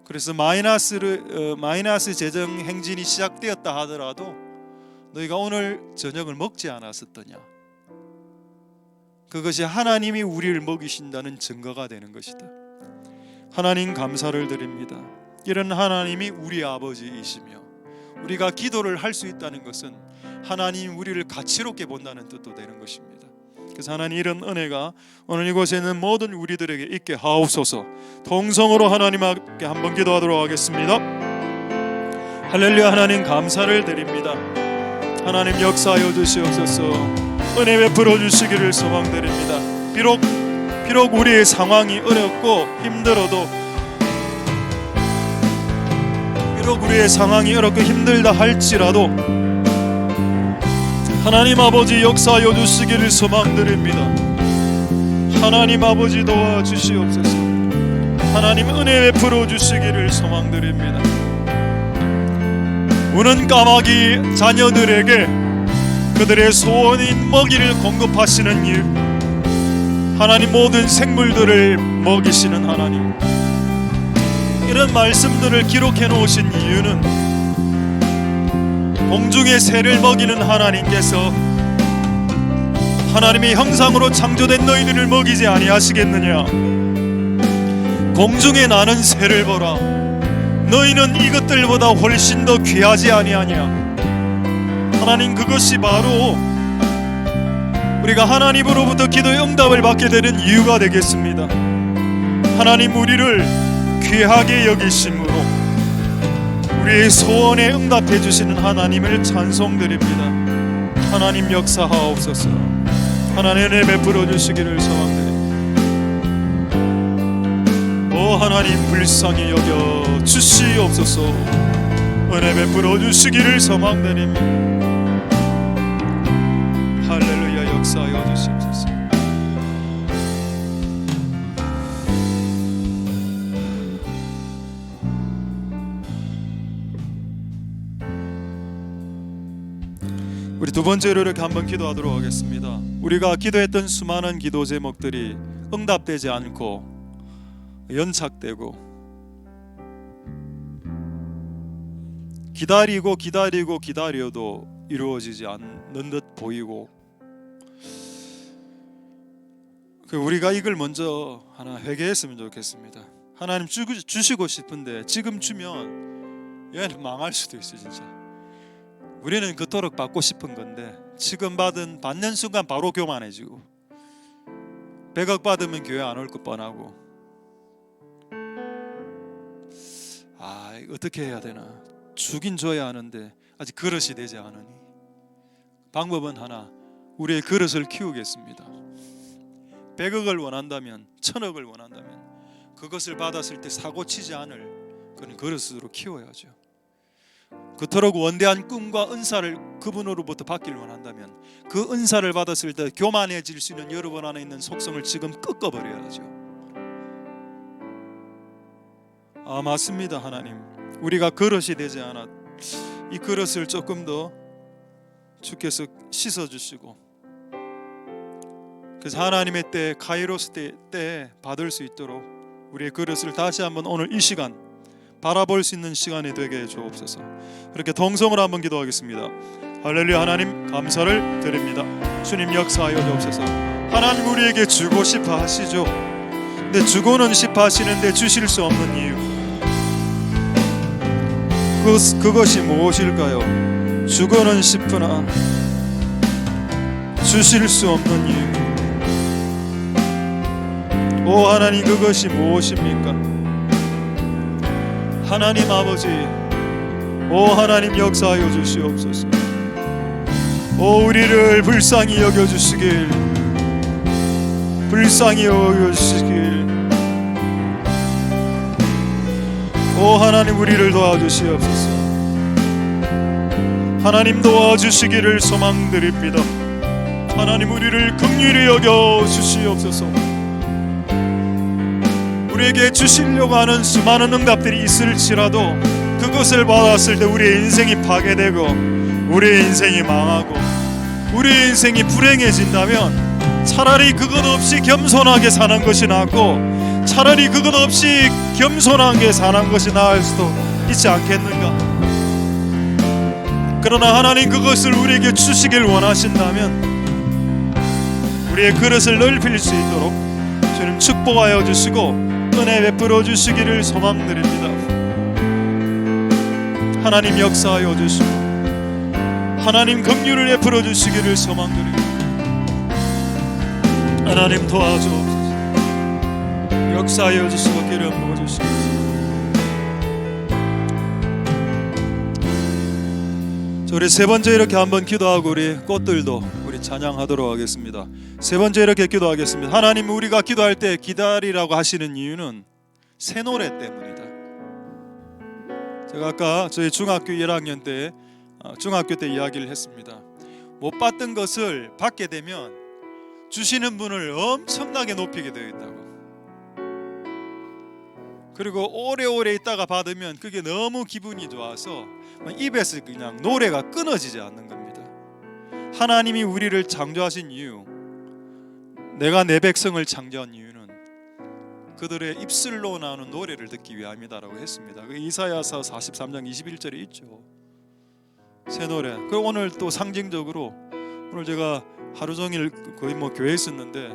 그래서 마이너스 재정 행진이 시작되었다 하더라도 너희가 오늘 저녁을 먹지 않았었더냐, 그것이 하나님이 우리를 먹이신다는 증거가 되는 것이다. 하나님 감사를 드립니다. 이런 하나님이 우리 아버지이시며 우리가 기도를 할 수 있다는 것은 하나님이 우리를 가치롭게 본다는 뜻도 되는 것입니다. 그래서 하나님 이런 은혜가 오늘 이곳에 있는 모든 우리들에게 있게 하옵소서. 동성으로 하나님 앞에 한번 기도하도록 하겠습니다. 할렐루야. 하나님 감사를 드립니다. 하나님 역사하여 주시옵소서. 은혜 베풀어 주시기를 소망드립니다. 비록 우리의 상황이 어렵고 힘들어도, 비록 우리의 상황이 어렵고 힘들다 할지라도 하나님 아버지 역사하여 주시기를 소망드립니다. 하나님 아버지 도와주시옵소서. 하나님 은혜 베풀어 주시기를 소망드립니다. 우는 까마귀 자녀들에게 그들의 소원인 먹이를 공급하시는 이유, 하나님 모든 생물들을 먹이시는 하나님, 이런 말씀들을 기록해 놓으신 이유는 공중의 새를 먹이는 하나님께서 하나님의 형상으로 창조된 너희들을 먹이지 아니하시겠느냐. 공중에 나는 새를 보라, 너희는 이것들보다 훨씬 더 귀하지 아니하냐. 하나님, 그것이 바로 우리가 하나님으로부터 기도의 응답을 받게 되는 이유가 되겠습니다. 하나님 우리를 귀하게 여기심으로 우리의 소원에 응답해 주시는 하나님을 찬송드립니다. 하나님 역사하옵소서. 하나님 은혜 베풀어 주시기를 소망드립니다. 오 하나님 불쌍히 여겨 주시옵소서. 은혜 베풀어 주시기를 소망드립니다. 할렐루야. 역사하여 주시옵소서. 우리 두 번째로 이렇게 한번 기도하도록 하겠습니다. 우리가 기도했던 수많은 기도 제목들이 응답되지 않고 연착되고 기다려도 이루어지지 않는 듯 보이고, 우리가 이걸 먼저 하나 회개했으면 좋겠습니다. 하나님 주시고 싶은데 지금 주면 얘는 망할 수도 있어. 진짜 우리는 그토록 받고 싶은 건데 지금 받는 순간 바로 교만해지고 100억 받으면 교회 안 올 것 뻔하고, 어떻게 해야 되나. 주긴 줘야 하는데 아직 그릇이 되지 않으니 방법은 하나, 우리의 그릇을 키우겠습니다. 100억을 원한다면, 1000억을 원한다면 그것을 받았을 때 사고치지 않을 그런 그릇으로 키워야죠. 그토록 원대한 꿈과 은사를 그분으로부터 받기를 원한다면 그 은사를 받았을 때 교만해질 수 있는 여러분 안에 있는 속성을 지금 꺾어버려야죠. 맞습니다. 하나님 우리가 그릇이 되지 않아 이 그릇을 조금 더 주께서 씻어주시고, 그래서 하나님의 때 카이로스 때 받을 수 있도록 우리의 그릇을 다시 한번 오늘 이 시간 바라볼 수 있는 시간이 되게 해 주옵소서. 그렇게 동성으로 한번 기도하겠습니다. 할렐루야. 하나님 감사를 드립니다. 주님 역사하여 주옵소서. 하나님 우리에게 주고 싶어 하시죠. 근데 주고는 싶어 하시는데 주실 수 없는 이유, 그것이 무엇일까요? 주고는 싶으나 주실 수 없는 이유, 오 하나님 그것이 무엇입니까? 하나님 아버지, 오 하나님 역사하여 주시옵소서. 오 우리를 불쌍히 여겨주시길, 불쌍히 여겨주시길. 오 하나님 우리를 도와주시옵소서. 하나님 도와주시기를 소망드립니다. 하나님 우리를 긍휼히 여겨주시옵소서. 우리에게 주시려고 하는 수많은 응답들이 있을지라도 그것을 받았을 때 우리의 인생이 파괴되고 우리의 인생이 망하고 우리의 인생이 불행해진다면 차라리 그것 없이 겸손하게 사는 것이 낫고, 차라리 그것 없이 겸손하게 사는 것이 나을 수도 있지 않겠는가. 그러나 하나님 그것을 우리에게 주시길 원하신다면 우리의 그릇을 넓힐 수 있도록 주님 축복하여 주시고 은혜 베풀어 주시기를 소망드립니다. 하나님 역사하여 주시고 하나님 긍휼을 베풀어 주시기를 소망드립니다. 하나님 도와주옵소서. 역사하여 주시고 기름 부어 주시옵소서. 우리 세 번째 이렇게 한번 기도하고 우리 꽃들도 우리 찬양하도록 하겠습니다. 세 번째 이렇게 기도하겠습니다. 하나님 우리가 기도할 때 기다리라고 하시는 이유는 새 노래 때문이다. 제가 아까 저희 중학교 1학년 때 중학교 때 이야기를 했습니다. 못 받던 것을 받게 되면 주시는 분을 엄청나게 높이게 되어 있다고. 그리고 오래오래 있다가 받으면 그게 너무 기분이 좋아서 입에서 그냥 노래가 끊어지지 않는 겁니다. 하나님이 우리를 창조하신 이유, 내가 내 백성을 창조한 이유는 그들의 입술로 나오는 노래를 듣기 위함이다라고 했습니다. 그 이사야서 43장 21절에 있죠. 새 노래. 그 오늘 또 상징적으로 오늘 제가 하루 종일 거의 교회에 있었는데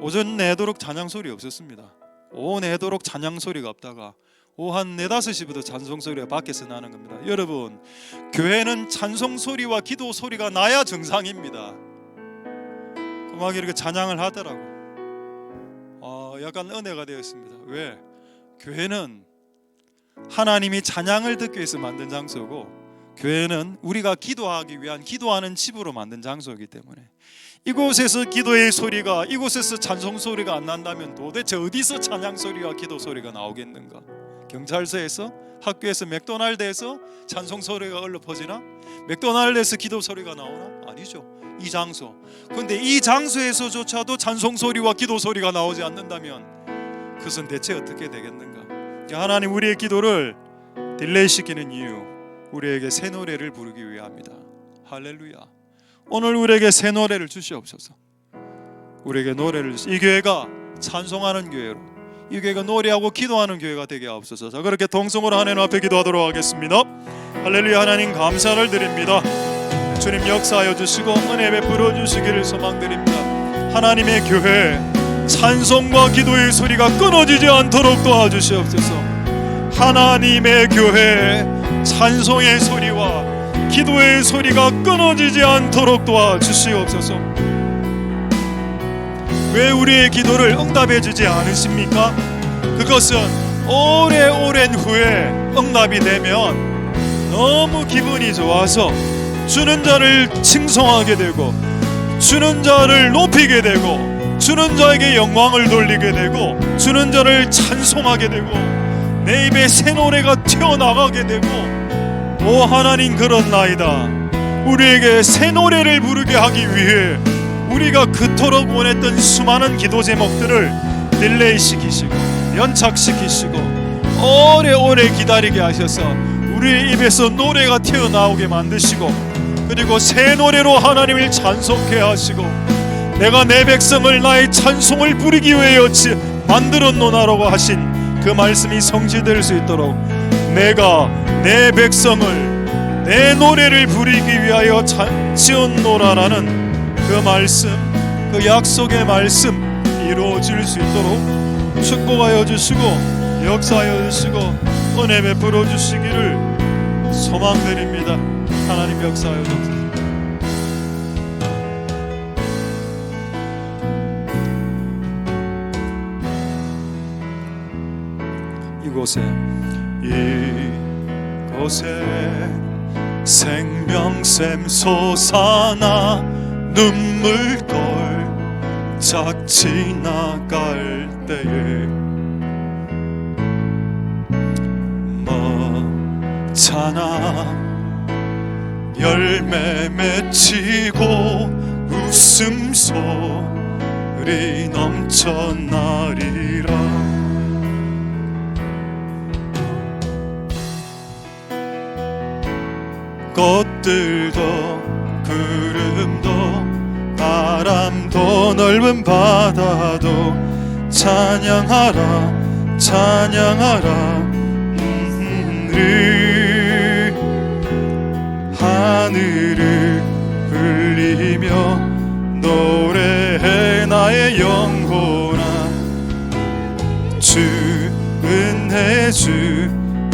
오전 내도록 찬양 소리 없었습니다. 오후 내도록 찬양 소리가 없다가 오후 한 4, 5시부터 찬송 소리가 밖에서 나는 겁니다. 여러분, 교회는 찬송 소리와 기도 소리가 나야 정상입니다. 막 이렇게 찬양을 하더라고. 약간 은혜가 되었습니다. 왜? 교회는 하나님이 찬양을 듣기 위해서 만든 장소고, 교회는 우리가 기도하기 위한 기도하는 집으로 만든 장소이기 때문에 이곳에서 기도의 소리가, 이곳에서 찬송 소리가 안 난다면 도대체 어디서 찬양 소리와 기도 소리가 나오겠는가? 경찰서에서, 학교에서, 맥도날드에서 찬송 소리가 흘러 퍼지나? 맥도날드에서 기도 소리가 나오나? 아니죠. 이 장소. 그런데 이 장소에서조차도 찬송 소리와 기도 소리가 나오지 않는다면 그것은 대체 어떻게 되겠는가? 하나님 우리의 기도를 딜레이 시키는 이유, 우리에게 새 노래를 부르기 위함이다. 할렐루야. 오늘 우리에게 새 노래를 주시옵소서. 우리에게 노래를, 이 교회가 찬송하는 교회로, 이 교회가 노래하고 기도하는 교회가 되게 하옵소서. 자, 그렇게 동성으로 하나님 앞에 기도하도록 하겠습니다. 할렐루야. 하나님 감사를 드립니다. 주님 역사하여 주시고 은혜 베풀어 주시기를 소망드립니다. 하나님의 교회 찬송과 기도의 소리가 끊어지지 않도록 도와주시옵소서. 하나님의 교회 찬송의 소리와 기도의 소리가 끊어지지 않도록 도와주시옵소서. 왜 우리의 기도를 응답해 주지 않으십니까? 그것은 오랜 후에 응답이 되면 너무 기분이 좋아서 주는 자를 칭송하게 되고, 주는 자를 높이게 되고, 주는 자에게 영광을 돌리게 되고, 주는 자를 찬송하게 되고, 내 입에 새 노래가 튀어나가게 되고, 오 하나님 그렇나이다. 우리에게 새 노래를 부르게 하기 위해 우리가 그토록 원했던 수많은 기도 제목들을 딜레이 시키시고 연착시키시고 오래오래 기다리게 하셔서 우리의 입에서 노래가 튀어나오게 만드시고, 그리고 새 노래로 하나님을 찬송케 하시고, 내가 내 백성을 나의 찬송을 부르기 위해 만들었노나라고 하신 그 말씀이 성취될 수 있도록 내가 내 백성을 내 노래를 부르기 위하여 지었노라라는 그 말씀, 그 약속의 말씀 이루어질 수 있도록 축복하여 주시고 역사하여 주시고 은혜 베풀어 주시기를 소망드립니다. 하나님 역사하여 주옵소서. 이곳에 생명샘 솟아나 눈물골 짝 지나갈 때에 먹잖아 열매 맺히고 웃음소리 넘쳐나리라. 꽃들도 구름도 바람도 넓은 바다도 찬양하라 찬양하라 하늘을 흘리며 노래해 나의 영혼아. 주 은혜 주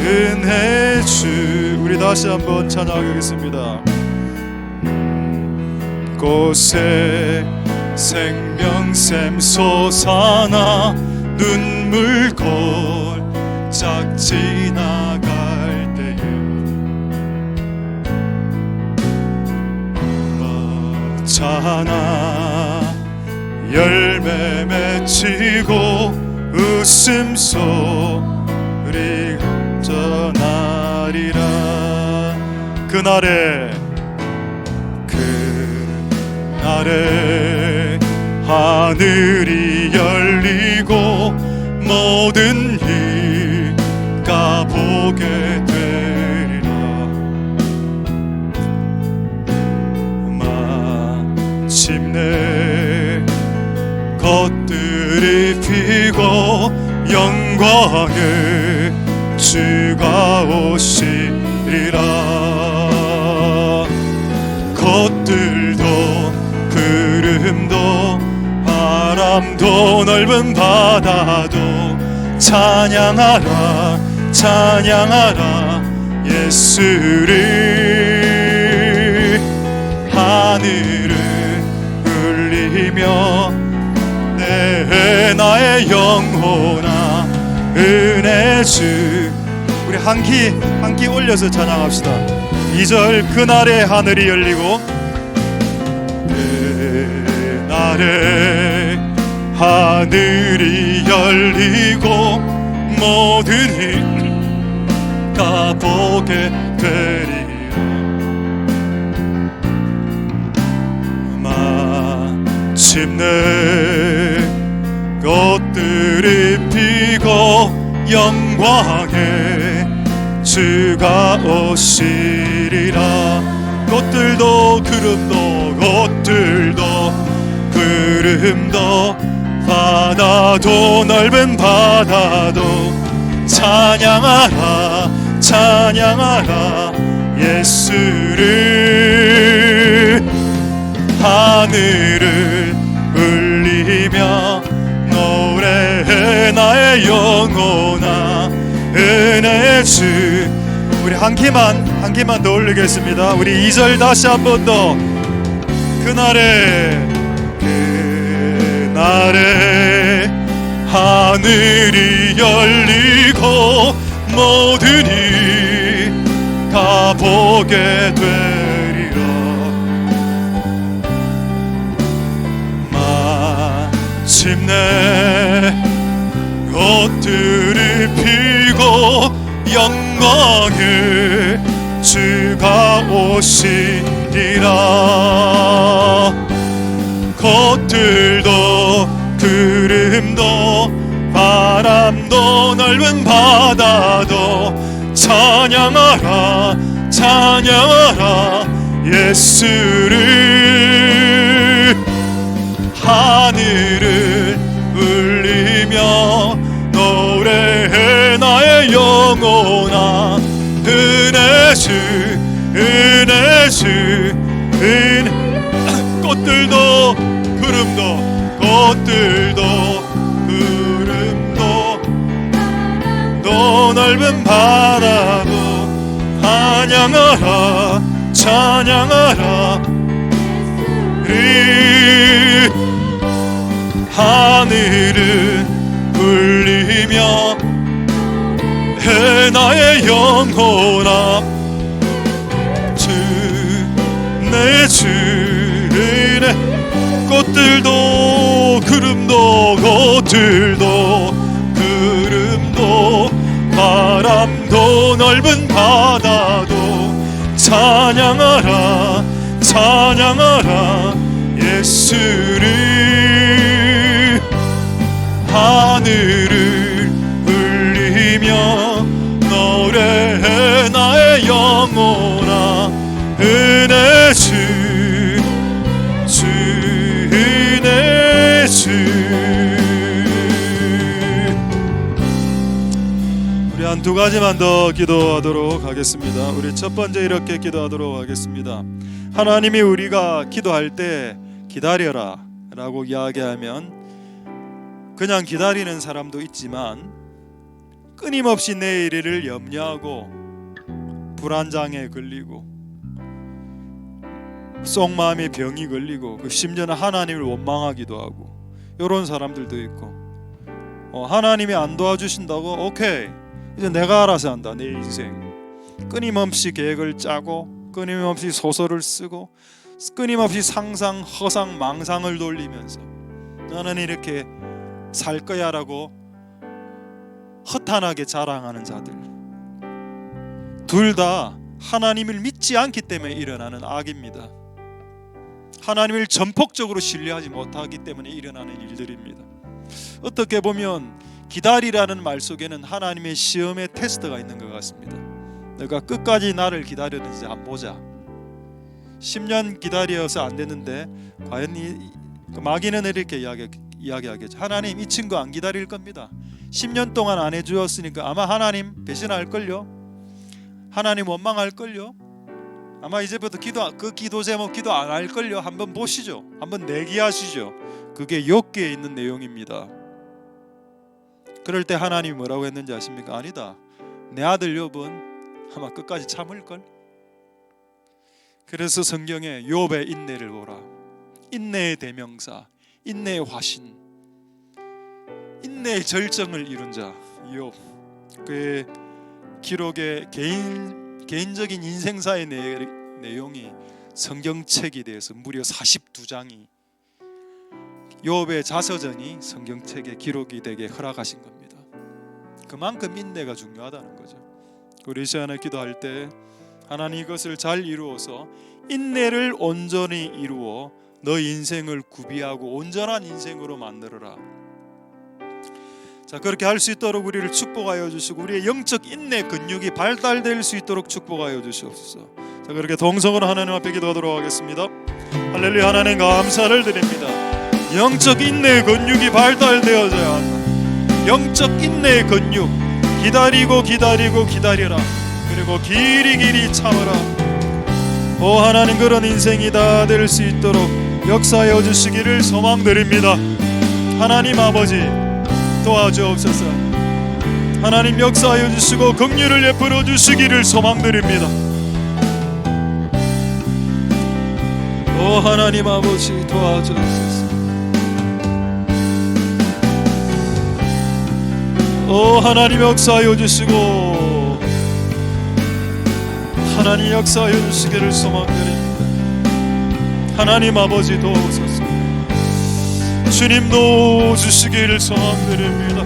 은혜 주. 우리 다시 한번 찬양하겠습니다. 곳에 생명샘 솟아나 눈물골 짝 지나갈 때에 먹잖아 열매 맺히고 웃음소리 전하리라. 그날에 하늘이 열리고 모든 이가 보게 되리라. 마침내 겉들이 피고 영광의 주가 오시리라. 겉들도 구름도 바람도 넓은 바다도 찬양하라 찬양하라 예수를. 하늘을 울리며 나의 영혼아 은혜 주. 우리 한 키 올려서 찬양합시다. 2절 그날의 하늘이 열리고 그날의 하늘이 열리고 모든 이가 보게 되리라. 마침내 꽃들이 피고 영광의 주가 오시리라. 꽃들도 구름도 바다도 넓은 바다도 찬양하라 예수를. 하늘을 울리며 노래해 나의 영혼아 은혜의 주. 우리 한 키만 더 올리겠습니다. 우리 2절 다시 한 번 더. 그날의 하늘이 열리고 모든 이가 보게 되리라. 마침내 꽃들이 피고 영광의 주가 오시리라. 꽃들도 구름도 바람도 넓은 바다도 찬양하라 예수를. 하늘을 울리며 노래해 나의 영혼아 은혜 주. 꽃들도 구름도 또 넓은 바다도 찬양하라 하늘을 울리며 해 나의 영혼아 내 주의 꽃들도 구름도 바람도 넓은 바다도 찬양하라 예수를. 하늘을 울리며 노래해 나의 영혼아 은혜 주. 우리 한 두 가지만 더 기도하도록 하겠습니다. 우리 첫 번째 이렇게 기도하도록 하겠습니다. 하나님이 우리가 기도할 때 기다려라 라고 이야기하면 그냥 기다리는 사람도 있지만 끊임없이 내일을 염려하고 불안장애 걸리고 속마음에 병이 걸리고 심지어는 하나님을 원망하기도 하고 이런 사람들도 있고 하나님이 안 도와주신다고 오케이 이제 내가 알아서 한다. 내 인생 끊임없이 계획을 짜고 끊임없이 소설을 쓰고 끊임없이 상상, 허상, 망상을 돌리면서 나는 이렇게 살 거야 라고 허탄하게 자랑하는 자들, 둘 다 하나님을 믿지 않기 때문에 일어나는 악입니다. 하나님을 전폭적으로 신뢰하지 못하기 때문에 일어나는 일들입니다. 어떻게 보면 기다리라는 말 속에는 하나님의 시험의 테스트가 있는 것 같습니다. 내가 끝까지 나를 기다렸는지 한번 보자. 10년 기다려서 안 됐는데 과연 마귀는 이렇게 이야기하겠죠. 하나님 이 친구 안 기다릴 겁니다. 10년 동안 안 해주었으니까 아마 하나님 배신할걸요. 하나님 원망할걸요. 아마 이제부터 기도 제목 기도 안 할걸요. 한번 보시죠. 한번 내기하시죠. 그게 욥기에 있는 내용입니다. 그럴 때 하나님이 뭐라고 했는지 아십니까? 아니다. 내 아들 욥은 아마 끝까지 참을걸. 그래서 성경에 욥의 인내를 보라. 인내의 대명사, 인내의 화신. 인내의 절정을 이룬 자 욥, 그의 기록의 개인적인 인생사의 내용이 성경책이 되어서 무려 42장이 욥의 자서전이 성경책에 기록이 되게 허락하신 겁니다. 그만큼 인내가 중요하다는 거죠. 우리 이 시간에 기도할 때 하나님 이것을 잘 이루어서 인내를 온전히 이루어 너 인생을 구비하고 온전한 인생으로 만들어라. 자, 그렇게 할 수 있도록 우리를 축복하여 주시고 우리의 영적 인내 근육이 발달될 수 있도록 축복하여 주시옵소서. 자, 그렇게 동성으로 하나님 앞에 기도하도록 하겠습니다. 할렐루야. 하나님 감사를 드립니다. 영적 인내의 근육이 발달되어져야 한다. 영적 인내의 근육, 기다리고 기다리라. 그리고 길이 참으라. 오 하나님, 그런 인생이 다 될 수 있도록 역사하여 주시기를 소망드립니다. 하나님 아버지 도와주옵소서. 하나님 역사하여 주시고 긍휼을 베풀어 주시기를 소망드립니다. 오 하나님 아버지 도와주옵소서. 오 하나님 역사하여 주시고 하나님 역사하여 주시기를 소망드립니다. 하나님 아버지 도우소서. 주님 도와주시기를 소망드립니다.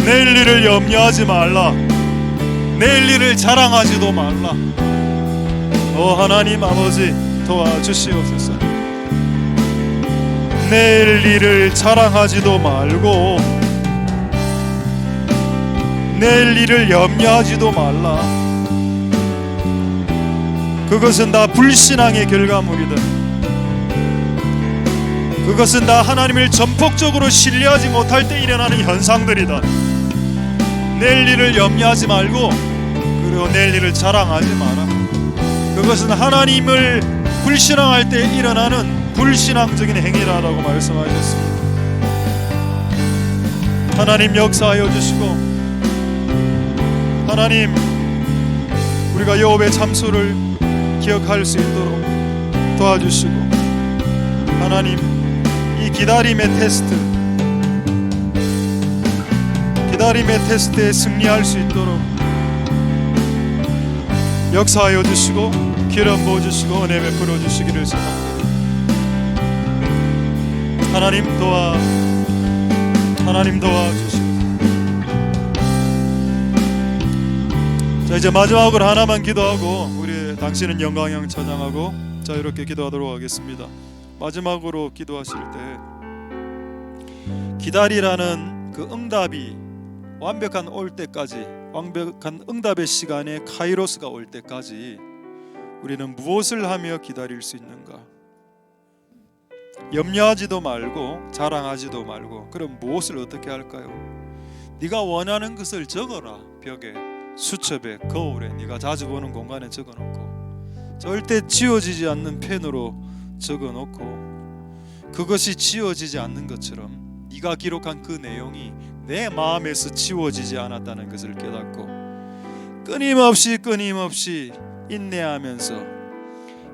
내일 일을 염려하지 말라. 내일 일을 자랑하지도 말라. 오 하나님 아버지 도와주시옵소서. 내일 일을 자랑하지도 말고 내일 일을 염려하지도 말라. 그것은 다 불신앙의 결과물이다. 그것은 다 하나님을 전폭적으로 신뢰하지 못할 때 일어나는 현상들이다. 내일 일을 염려하지 말고 그리고 내일 일을 자랑하지 마라. 그것은 하나님을 불신앙할 때 일어나는 불신앙적인 행위라고 말씀하셨습니다. 하나님 역사하여 주시고 하나님 우리가 욥의 참소를 기억할 수 있도록 도와주시고 하나님 이 기다림의 테스트에 승리할 수 있도록 역사하여 주시고 기름 부어주시고 은혜 베풀어 주시기를 소망합니다. 하나님 도와주시고 자 이제 마지막으로 하나만 기도하고 우리 당신은 영광형 찬양하고 자 이렇게 기도하도록 하겠습니다. 마지막으로 기도하실 때 기다리라는 그 응답이 완벽한 올 때까지 완벽한 응답의 시간에 카이로스가 올 때까지 우리는 무엇을 하며 기다릴 수 있는가? 염려하지도 말고 자랑하지도 말고 그럼 무엇을 어떻게 할까요? 네가 원하는 것을 적어라. 벽에 수첩에 거울에 네가 자주 보는 공간에 적어놓고 절대 지워지지 않는 펜으로 적어놓고 그것이 지워지지 않는 것처럼 네가 기록한 그 내용이 내 마음에서 지워지지 않았다는 것을 깨닫고 끊임없이 인내하면서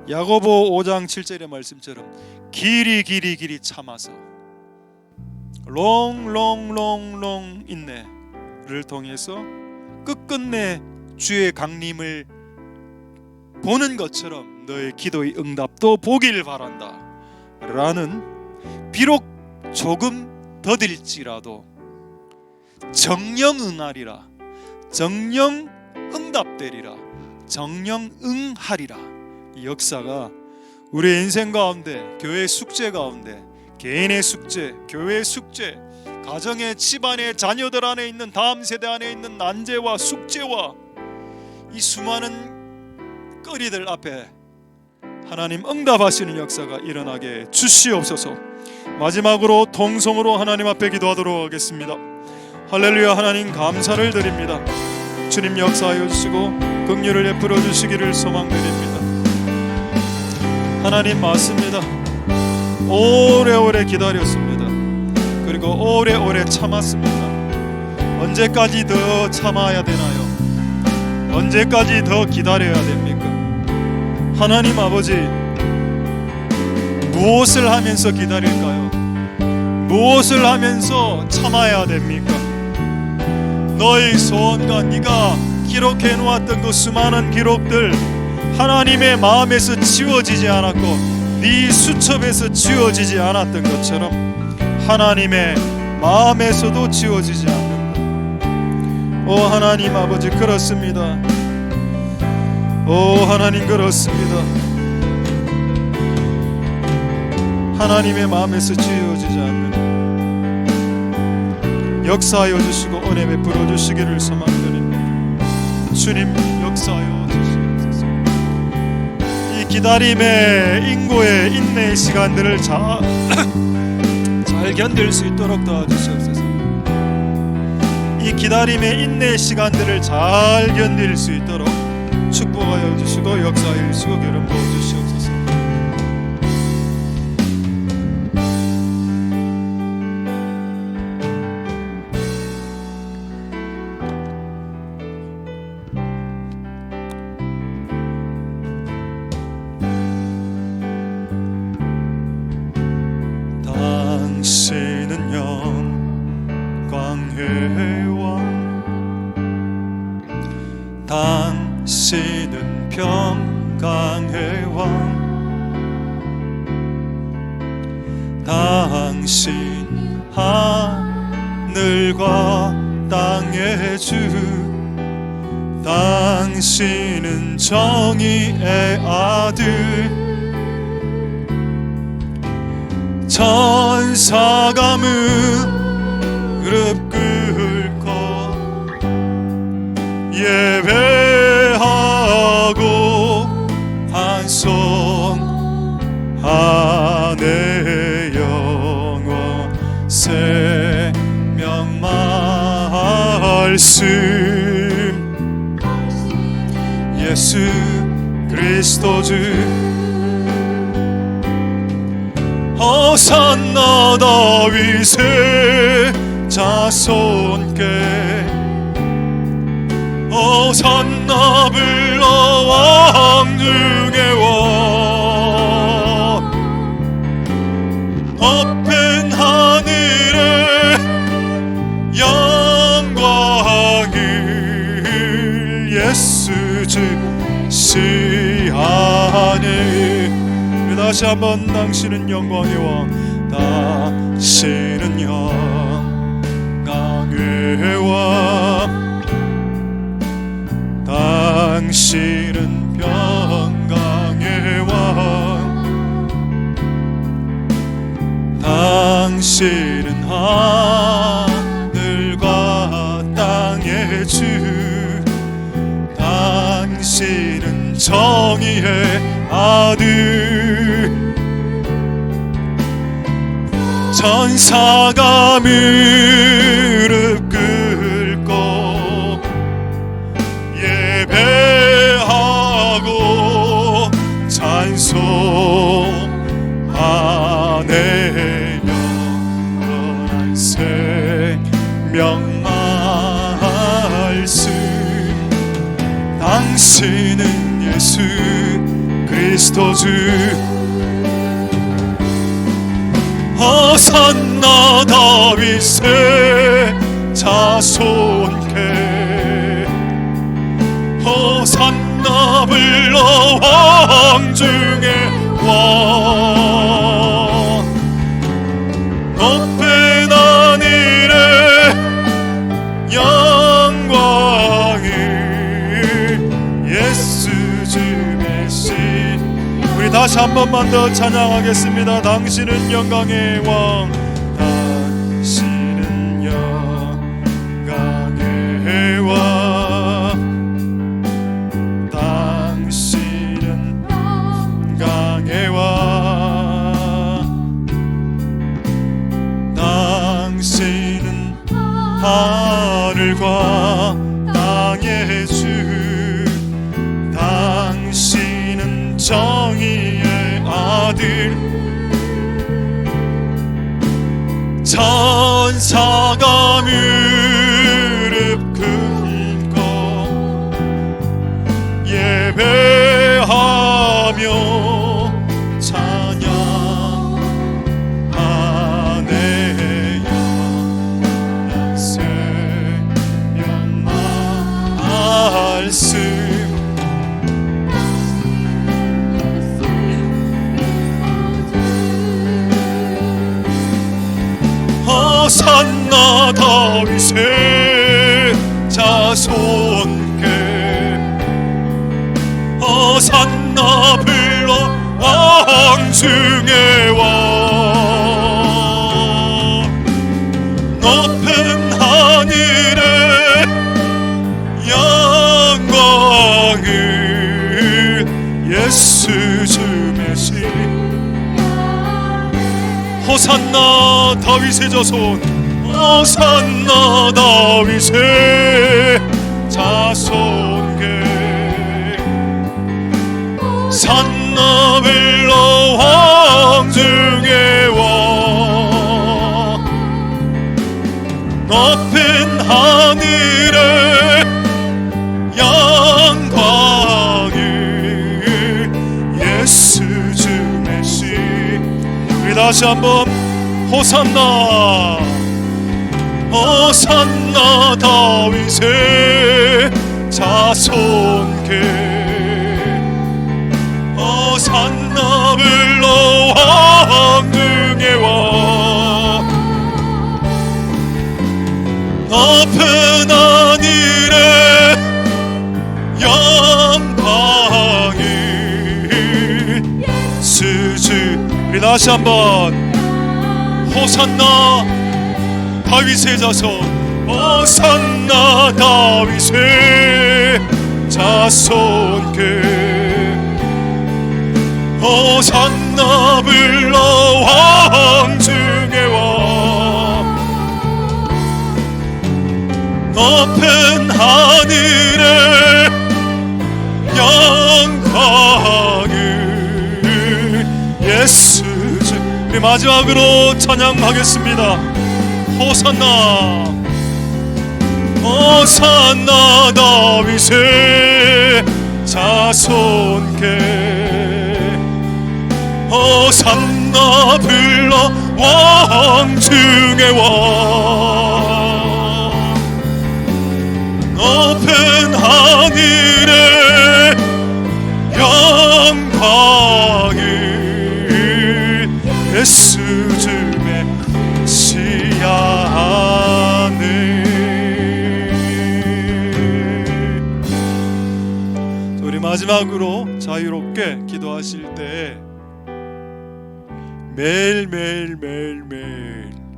야고보 5장 7절의 말씀처럼 길이 참아서 롱 인내를 통해서 끝끝내 주의 강림을 보는 것처럼 너의 기도의 응답도 보길 바란다 라는 비록 조금 더딜지라도 정령 응하리라 정령 응답되리라 정령 응하리라 이 역사가 우리의 인생 가운데 교회의 숙제 가운데 개인의 숙제, 교회의 숙제 가정의 집안의 자녀들 안에 있는 다음 세대 안에 있는 난제와 숙제와 이 수많은 거리들 앞에 하나님 응답하시는 역사가 일어나게 주시옵소서. 마지막으로 통성으로 하나님 앞에 기도하도록 하겠습니다. 할렐루야. 하나님 감사를 드립니다. 주님 역사하여 주시고 긍휼을 베풀어 주시기를 소망드립니다. 하나님 맞습니다. 오래오래 기다렸습니다. 그리고 오래오래 참았습니다. 언제까지 더 참아야 되나요? 언제까지 더 기다려야 됩니까? 하나님 아버지 무엇을 하면서 기다릴까요? 무엇을 하면서 참아야 됩니까? 너의 소원과 네가 기록해 놓았던 그 수많은 기록들 하나님의 마음에서 지워지지 않았고 네 수첩에서 지워지지 않았던 것처럼 하나님의 마음에서도 지워지지 않는다. 오 하나님 아버지, 그렇습니다. 오 하나님, 그렇습니다. 하나님의 마음에서 지워지지 않는 역사하여 주시고 은혜 베풀어 주시기를 소망드립니다. 주님, 역사하여 주시옵소서. 이 기다림의 인고의 인내의 시간들을 잘 견딜 수 있도록 도와주시옵소서. 이 기다림의 인내의 시간들을 잘 견딜 수 있도록 축복하여 주시고 역사하여 주시고 기름 부어 주시옵소서. 당신은 영광의 왕, 당신은 평강의 왕, 당신 하늘과 땅의 주, 당신은 정의의 아들, 천사가 무릎 꿇고 예배하고 찬송하네. 영원 생명 말씀 예수 그리스도 주, 호산나 다윗의 자손께, 호산나 불러 왕 중의 왕, 높은 하늘에 영광을 예수 주시하니. 다시 한번 당신은 영광의 왕, 당신은 영광의 왕, 당신은 평강의 왕, 당신은 하늘과 땅의 주, 당신은 정의의 아들, 천사가 무릎 꿇고 예배하고 찬송하네. 영원한 생명 말씀, 당신은 예수 그리스도 주, 호산나 다윗의 자손께, 호산나 불러 왕 중의 왕, 높은 하늘에 영광을 예수 주 메시. 우리 다시 한 번만 더 찬양하겠습니다. 당신은 영광의 왕, 당신은 영광의 왕, 당신은 영광의 왕, 당신은 하늘과 땅의 주, 당신은 정의의 아들, 천사가 무릎 꿇고 예배하며 찬양하네. 호산나 다윗의 자손께 호산나 불러 왕중의 왕 높은 하늘의 영광을 예수 주 메시 호산나 다윗의 자손 호산나 다윗의 자손께 산나 불러 왕중의 왕 높은 하늘의 영광을 예수 주 메시 우리 다시 한번 호산나 호산나 다윗의 자손께 호산나 불러 왕중의 왕 높은 하늘의 영광을 예수 우리 다시 한번 호산나 다윗의 자손 호산나 다윗의 자손께 호산나 불러 왕중의 왕 높은 하늘의 영광을 예수 주 우리 마지막으로 찬양하겠습니다. 호산나 호산나 다윗의 자손께 호산나 불러 왕중의 왕 높은 하늘의 영광을 예수 주 메시아네 우리 마지막으로 자유롭게 기도하실 때 매일매일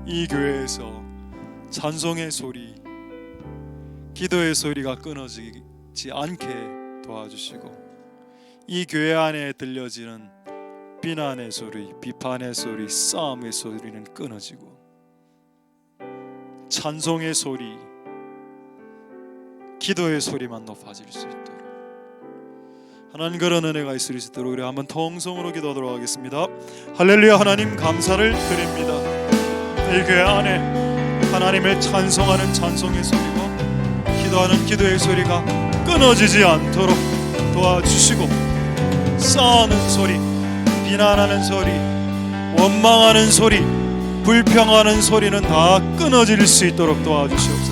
이 교회에서 찬송의 소리, 기도의 소리가 끊어지지 않게 도와주시고 이 교회 안에 들려지는 비난의 소리, 비판의 소리, 싸움의 소리는 끊어지고 찬송의 소리, 기도의 소리만 높아질 수 있도록 하나님 그런 은혜가 있을 수 있도록 우리 한번 통성으로 기도하도록 하겠습니다. 할렐루야. 하나님 감사를 드립니다. 이 교회 안에 하나님을 찬송하는 찬송의 소리와 기도하는 기도의 소리가 끊어지지 않도록 도와주시고 싸우는 소리, 비난하는 소리, 원망하는 소리, 불평하는 소리는 다 끊어질 수 있도록 도와주시옵소서.